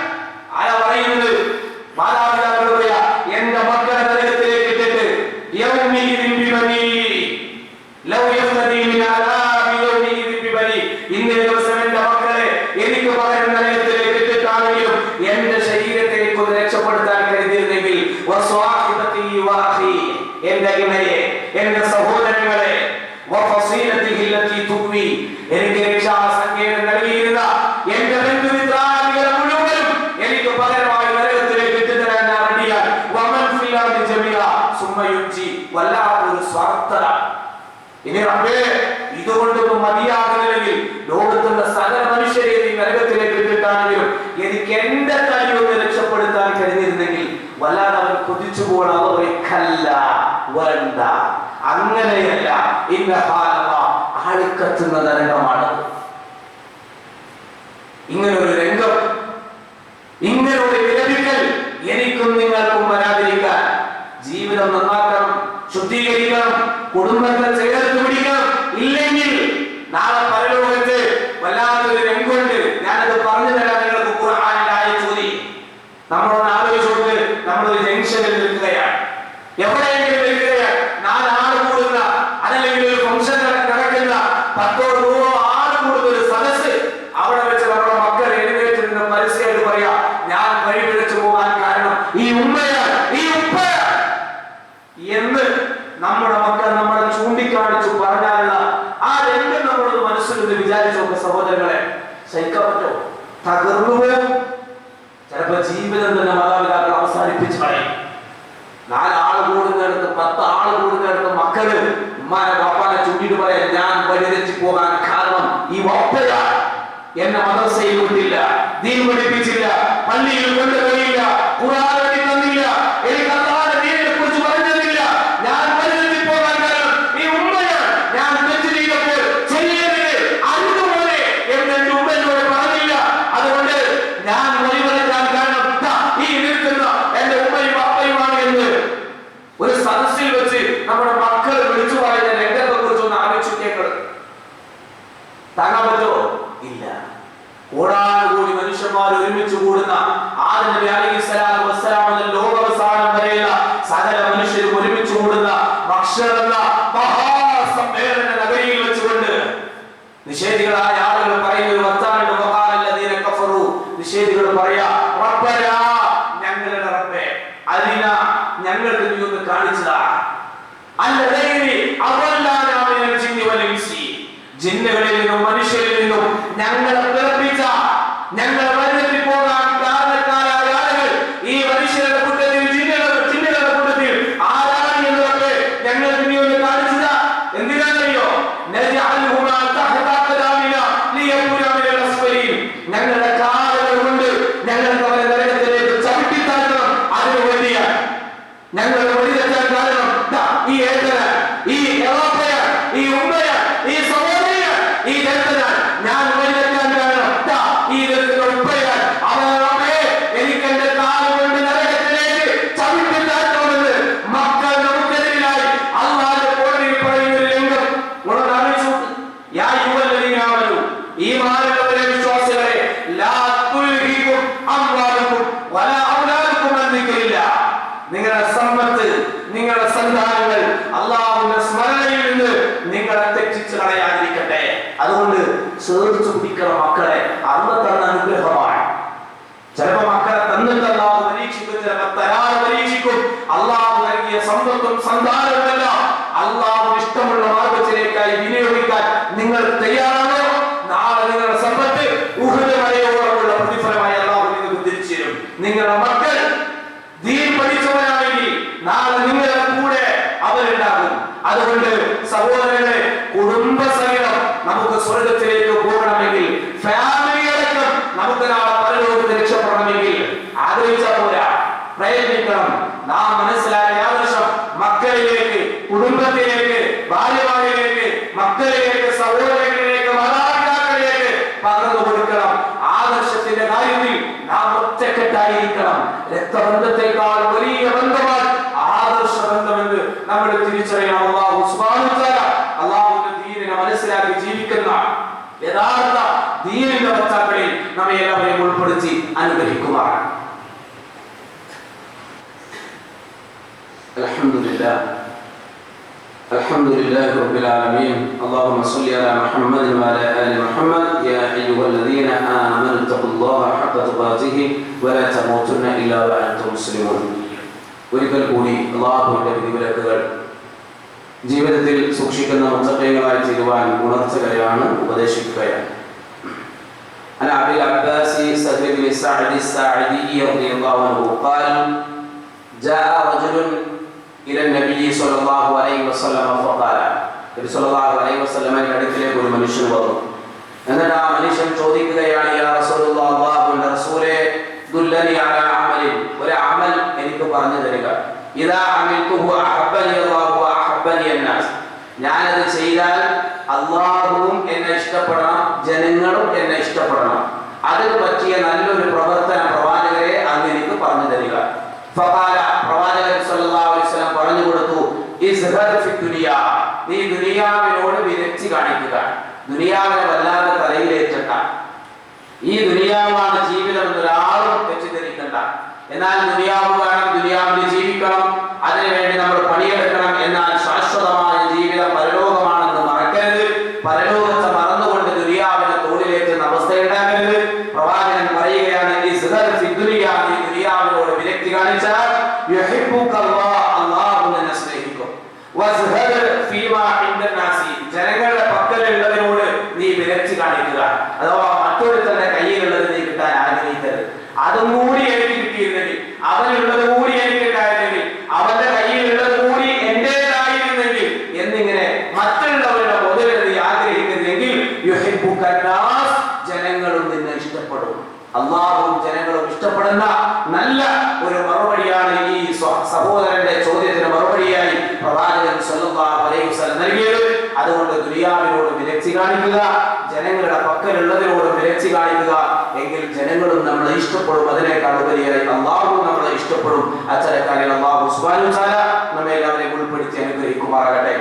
ആരാ പറയുന്നത്? മാതാപിതാക്കൾ പറയാ, എന്റെ മക്കളെ നരകത്തിലേക്ക് ഇട്ടിട്ട് യൗമിഇദിൻ ബിബനി ലൗ യഫ്തദി മിൻ അദാബി യൗമിഇദിൻ ബിബനി, ഇന്നേ ദിവസം എന്റെ മക്കളെ എനിക്ക് പകരം നരകത്തിലേക്ക് ഇട്ടിട്ടാണെങ്കിലും എന്റെ ശരീരത്തെ എനിക്ക് രക്ഷപ്പെടുത്താൻ കരുതിയിരുന്നെങ്കിൽ വസ്വാഹിബതി വഅഖി, എന്റെ ഇണയെ, എന്റെ സഹോദരങ്ങളെ, വഫസീലതിഹി ലതി തുവി, എനിക്ക് രക്ഷാസങ്കേതം നൽകിയിരുന്ന എന്റെ ബന്ധുമിത്രാദികളെ മുഴുവനും എനിക്ക് പകരമായി നരകത്തിലേക്ക് ഇട്ടുതരാൻ ഞാൻ റെഡിയാണ്. വമൻ ഫിൽ അർദി ജമീഅ സുമ്മ യുൻജി, വല്ലാത്തൊരു സ്വാർത്ഥത. ഇനി റബ്ബേ, ഇതുകൊണ്ടൊന്നും മതിയാകുന്നില്ലെങ്കിൽ ലോകത്തുള്ള സകല മനുഷ്യരെ ഈ നരകത്തിലേക്ക് ഇട്ടിട്ടാണെങ്കിലും എനിക്ക് എന്റെ തടി ഒന്ന് രക്ഷപ്പെടുത്താൻ കഴിഞ്ഞിരുന്നെങ്കിൽ വല്ലാതെ അവൻ കൊതിച്ചു പോകണം. അവല്ല വരണ്ട, അങ്ങനെയല്ല. ആളിക്കത്തുന്ന നരകമാണ്. ഇങ്ങനൊരു രംഗം, ഇങ്ങനൊരു വിലപിക്കൽ എനിക്കും നിങ്ങൾക്കും വരാതിരിക്കാൻ ജീവിതം നന്നാക്കണം, ശുദ്ധീകരിക്കണം, കുടുംബത്തെ ചേർത്ത് പിടിക്കണം. ഇല്ലെങ്കിൽ നാളെ പരലോകത്ത് വല്ലാത്തൊരു രംഗമുണ്ട്. ഞാനത് പറഞ്ഞു തരാം നിങ്ങൾക്ക്. ഖുർആനിൽ ആയത്തോതി നമ്മളൊന്ന് ആലോചിച്ചോട്ട്, നമ്മളൊരു ജംഗ്ഷനിൽ നിൽക്കുകയാണ്, എവിടെയെങ്കിലും നിൽക്കുകയാണ്. 4 ആൾ കൂടുന്ന, അതല്ലെങ്കിൽ ഒരു ഫംഗ്ഷൻ നടക്കുന്ന 10 or 100 ആൾ കൂടുന്ന ഒരു സദസ്സ്. അവിടെ വെച്ച് നമ്മുടെ മക്കൾ എഴുന്നേറ്റ് നിന്ന് പരസ്യമായിട്ട് പറയാ, ഞാൻ വഴിപിഴച്ചു പോകാൻ കാരണം ഈ ഉമ്മയാണ്, ഈ ഉപ്പയാണ് എന്ന് നമ്മുടെ മക്കൾ നമ്മളെ ചൂണ്ടിക്കാണിച്ചു പറഞ്ഞാലുള്ള ആ രംഗം നമ്മളൊന്ന് മനസ്സിൽ വിചാരിച്ചു നോക്ക് സഹോദരങ്ങളെ, സഹിക്കാൻ പറ്റോ? തകർന്നു പോകും. ചിലപ്പോ ജീവിതം തന്നെ മാതാപിതാക്കൾ അവസാനിപ്പിച്ച് കളയും. 4 ആള് കൂടുന്നിടത്ത് 10 ആള് കൂടുന്നിടത്ത് മക്കള് ഉമ്മാനെ ബാപ്പാനെ ചൂണ്ടിട്ട് പറയാം, ഞാൻ വഴിതെറ്റി പോകാൻ കാരണം ഈ വപ്പയാണ്. എന്നെ മദ്രസയിൽ വിട്ടില്ല, ദീൻ പഠിപ്പിച്ചില്ല, പള്ളിയിൽ കൊണ്ടുപോയില്ല, ഖുർആൻ എഴുതി തന്നില്ല, എനിക്ക് അല്ലാഹുവിന്റെ ദീനിനെ കുറിച്ച് പറഞ്ഞില്ല, ഞാൻ വഴിതെറ്റി പോകാൻ കാരണം ഈ ഉമ്മയാണ്. ഞാൻ തെറ്റ് ചെയ്തപ്പോൾ ചെയ്യരുത് അതുപോലെ എന്ന് എന്റെ ഉമ്മ എന്നോട് പറഞ്ഞില്ല. അതുകൊണ്ട് ഞാൻ വഴിവെക്കാൻ കാരണം ഈ നിൽക്കുന്ന എന്റെ ഉമ്മയും ബാപ്പയുമാണ് എന്ന് ഒരു സദസ്സിൽ വെച്ച് നമ്മുടെ മക്കൾ വിളിച്ചു പറയുന്ന രംഗത്തെ കുറിച്ചൊന്ന് ആലോചിക്കേണ്ടത്. താങ്ങാൻ പറ്റുമോ? ഇല്ല. കോടാനുകൂടി മനുഷ്യന്മാർ ഒരുമിച്ച് കൂടുന്ന ആദം നബി അലൈഹിസ്സലാത്തു വസ്സലാം മുതൽ ലോകാവസാനം വരെയുള്ള സകല മനുഷ്യരും ഒരുമിച്ച് കൂടുന്ന മഹ്ശർ എന്ന മഹാസമ്മേളന നഗരിയിൽ വെച്ചുകൊണ്ട് നിഷേധികളായ ആളുകൾ പറയുന്ന ഒരു വർത്താനുണ്ട്. വഖാലല്ലദീന കഫറു, നിഷേധികൾ പറയാ, റബ്ബനാ, ഞങ്ങളുടെ റബ്ബേ, അരിന, ഞങ്ങൾക്ക് നീ ഒന്ന് കാണിച്ചതാ, അല്ലദീനി അവല്ലാനാ മിനൽ ജിന്നി വൽ ഇൻസി, ജിന്നുകളിൽ നിന്നും മനുഷ്യരിൽ നിന്നും ഞങ്ങളെ പിറപ്പിച്ച, ഞങ്ങളെ വഴിതെറ്റി പോകാൻ കാരണക്കാരായ ആളുകൾ ഈ മനുഷ്യരുടെ കൂട്ടത്തിൽ ജിന്നുകളുടെ കൂട്ടത്തിൽ ആരാണ് എന്നൊക്കെ ഞങ്ങൾക്ക് നീ ഒന്ന് കാണിച്ചതാ. എന്തിനാണെന്നറിയോ? നജഅൽഹുമാ തഹത ഖദാമിന ലിയകൂന മിനൽ അസ്ഫലീൻ, ഞങ്ങളുടെ കാലുകൾ കൊണ്ട് ഞങ്ങൾക്ക് അവരെ നരകത്തിലേക്ക് ചവിട്ടിത്താഴ്ത്തണം. അതിനു വേണ്ടിയാണ് ഞങ്ങൾ വഴിതെറ്റാൻ കാരണം ഈ ഏതന, ഈ യഹോവയ, ഈ ഉമ്മയ, ഈ സഹോദരിയ, ഈ ദരിദ്രനാണ്. ഞാൻ വഴിതെറ്റാൻ കാരണം ഈ ദരിദ്രന്റെ ഉപ്പയാണ്. അവനെ എനിക്ക് എന്റെ കാലുകൊണ്ട് നരകത്തിലേക്ക് ചവിട്ടിത്താഴ്ത്തണമെന്ന് മക്കൾ നമുക്കെതിരായി അല്ലാഹുവിന്റെ കോടതിയിൽ പറയുന്ന ഒരു രംഗം നിങ്ങളോട് ആലോചിച്ചു നോക്ക്. യാ അയ്യുഹല്ലദീന ആമനൂ, ഈമാനുള്ളവരെ വിശ്വാസികളെ, ലാ തുൽഹികും അംവാലുകും വലാ ഔലാദുകും അൻ ദിക്രില്ലാ, നിങ്ങളുടെ സമ്പത്ത്, നിങ്ങളുടെ സന്താനങ്ങൾ അല്ലാഹുവിന്റെ സ്മരണയിൽ നിന്ന് നിങ്ങളെ തെറ്റിച്ച് കളയാതിരിക്കട്ടെ. അതുകൊണ്ട് ചേർത്ത് പിടിക്കണം മക്കളെ. അന്ന് തന്ന അനുഗ്രഹമാണ്. ചിലപ്പോ മക്കളെ തന്നിട്ട് അല്ലാഹു പരീക്ഷിക്കും, ചിലപ്പോ തരാതെ പരീക്ഷിക്കും. അല്ലാഹു നൽകിയ സമ്പത്തും സന്താനവുമെല്ലാം അല്ലാഹുവിന് ഇഷ്ടമുള്ള മാർഗത്തിലേക്കായി വിനിയോഗിക്കാൻ നിങ്ങൾ തയ്യാറാണോ? നാളെ നിങ്ങളുടെ സമ്പത്ത് ഉഹദ് മലയോളമുള്ള പ്രതിഫലമായി അല്ലാഹു നിങ്ങൾക്ക് തിരിച്ചു തരും. നിങ്ങളുടെ മക്കൾ ദീൻ പഠിച്ചവരാണെങ്കിൽ നാളെ നിങ്ങളുടെ കൂടെ അവരുണ്ടാകും. അതുകൊണ്ട് സഹോദരങ്ങളെ, കുടുംബസഹിതം നമുക്ക് സ്വർഗത്തിലേക്ക് പോകണമെങ്കിൽ, ഫാമിലിയടക്കം നമുക്ക് നാളെ പരലോകത്ത് രക്ഷപ്പെടണമെങ്കിൽ ആഗ്രഹിച്ചാൽ പോരാ, പ്രയത്നിക്കണം. നാം മനസ്സിലാക്കിയ ആദർശം മക്കളിലേക്ക്, കുടുംബത്തിലേക്ക്, ഭാര്യമാരിലേക്ക്, മക്കളിലേക്ക്, സഹോദരങ്ങളിലേക്ക്, മാതാപിതാക്കളിലേക്ക് പകർന്നു കൊടുക്കണം. ആദർശത്തിന്റെ കാര്യത്തിൽ നാം ഒറ്റക്കെട്ടായിരിക്കണം. രക്തബന്ധത്തെക്കാൾ വലിയ ബന്ധമാണ് ആദർശ ബന്ധമെന്ന് നമ്മൾ തിരിച്ചറിയണം. അല്ലാഹു സുബ്ഹാനഹു വ തആല അല്ലാഹുവിന്റെ ദീനിനെ മനസ്സിലാക്കി ജീവിക്കുന്ന യഥാർത്ഥ ദീനിന്റെ വക്താക്കളിൽ നമ്മെ എല്ലാവരെയും ഉൾപ്പെടുത്തി അനുഗ്രഹിക്കുമാറാണ്. അൽഹംദുലില്ലാഹ് الحمد لله رب العالمين. اللهم صل على محمد وعلى آل محمد. يا أيها الذين آمنوا اتقوا الله حق تقاته ولا تموتن إلا وأنتم مسلمون. ഒരിക്കൽ കൂടി അല്ലാഹുവിന്റെ വിധിവിലക്കുകൾ ജീവിതത്തിൽ സൂക്ഷിക്കുന്ന മുത്തഖീകളായി തീരുവാൻ ഉണർത്തുകയാണ്, ഉപദേശിക്കുകയാണ്. عن أبي العباس سهل بن سعد الساعدي رضي الله عنه قال جاء رجل إلى النبي صلى الله عليه وسلم فقال, നബി സല്ലല്ലാഹു അലൈഹി വസല്ലമയുടെ അടുക്കലേക്ക് ഒരു മനുഷ്യൻ വന്നു. എന്നിട്ട് ആ മനുഷ്യൻ ചോദിക്കുകയാണ്, യാ റസൂലുള്ളാഹി, അല്ലാഹുവിന്റെ റസൂലേ, ദുല്ലനി അലാ അമലിൻ, ഒരു അമൽ എനിക്ക് പറഞ്ഞു തരിക. ഇദാ അമിൽതുഹു അഹബ്ബനി അല്ലാഹു വ അഹബ്ബനി അന്നാസ്, ഞാനത് ചെയ്താൽ അല്ലാഹുവും എന്നെ ഇഷ്ടപ്പെടണം, ജനങ്ങളും എന്നെ ഇഷ്ടപ്പെടണം. അതിന് പറ്റിയ നല്ലൊരു പ്രവർത്തനം പ്രവാചകരെ അങ്ങ് എനിക്ക് പറഞ്ഞു തരിക. ഫഖാല, പ്രവാചകൻ സല്ലല്ലാഹു അലൈഹി വസല്ലം പറഞ്ഞു കൊടുത്തു, ഇസ്ഹദ് ഫി ദുനിയാ, നീ ദുനിയാവിനോട് വിരക്തി കാണിക്കുക. ദുനിയാവിനെ വല്ലാതെ തലയിലേറ്റണ്ട. ഈ ദുനിയാവാണ് ജീവിതം എന്നൊരാളും തെറ്റിദ്ധരിക്കണ്ട. എന്നാൽ ദുനിയാവ് വേണം, ദുനിയാവിൽ ജീവിക്കണം, അതിനുവേണ്ടി നമ്മൾ പണിയെടുക്കണം. എന്നാൽ ശാശ്വതമായ ജീവിതം പരലോകമാണെന്ന് മറക്കരുത്. പരലോകത്തെ മറന്നുകൊണ്ട് ദുനിയാവിനെ തോളിലേറ്റുന്ന അവസ്ഥയുണ്ടാകരുത്. പ്രവാചകൻ പറയുകയാണ്, ഇസ്ഹദ് ഫി ദുനിയാ, നീ ദുനിയാവിനോട് വിരക്തി കാണിച്ചാൽ യുഹിബ്ബുകല്ലാഹ്, അല്ലാഹു നിന്നെ സ്നേഹിക്കും. വസ്ഹദ് ഫീമാ ഇൻദന്നാസി, ജനങ്ങളുടെ പക്കലുള്ളതിനോട് നീ വിരക്തി വിരക്തി കാണിക്കുക, അഥവാ മറ്റൊരുത്തന്റെ കയ്യിലുള്ളത് നീ കിട്ടാൻ ആഗ്രഹിക്കരുത്. അതും കൂടി എനിക്ക് കിട്ടിയിരുന്നെങ്കിൽ, അവനുള്ളത് കൂടി എനിക്ക് ഉണ്ടായിരുന്നെങ്കിൽ, അവന്റെ കയ്യിലുള്ളത് കൂടി എന്റേതായിരുന്നെങ്കിൽ എന്നിങ്ങനെ മറ്റുള്ളവരുടെ മുതലിൽ നീ ആഗ്രഹിക്കുന്നെങ്കിൽ ജനങ്ങളും നിന്നെ ഇഷ്ടപ്പെടും. അള്ളാഹുവും ജനങ്ങളും ഇഷ്ടപ്പെടുന്ന നല്ല ഒരു മറുപടിയാണ് ഈ സഹോദരന്റെ ചോദ്യത്തിന് മറുപടിയായി പ്രവാചകൻ സല്ലല്ലാഹു അലൈഹി വസല്ലം നൽകിയത്. അതുകൊണ്ട് ദുനിയാവിനോട് വിരക്തി കാണിക്കുക, ജനങ്ങളുടെ പക്കലുള്ളതിനോട് വിരക്തി കാണിക്കുക, എങ്കിൽ ജനങ്ങളും നമ്മളെ ഇഷ്ടപ്പെടും. അതിനേക്കാൾ ഉപരിയായി അള്ളാഹു നമ്മളെ ഇഷ്ടപ്പെടും. അത്തരക്കാരിൽ അള്ളാഹു സുബ്ഹാനഹു വ തആല നമ്മെ എല്ലാവരെയും ഉൾപ്പെടുത്തി അനുഗ്രഹിക്കുമാറാകട്ടെ.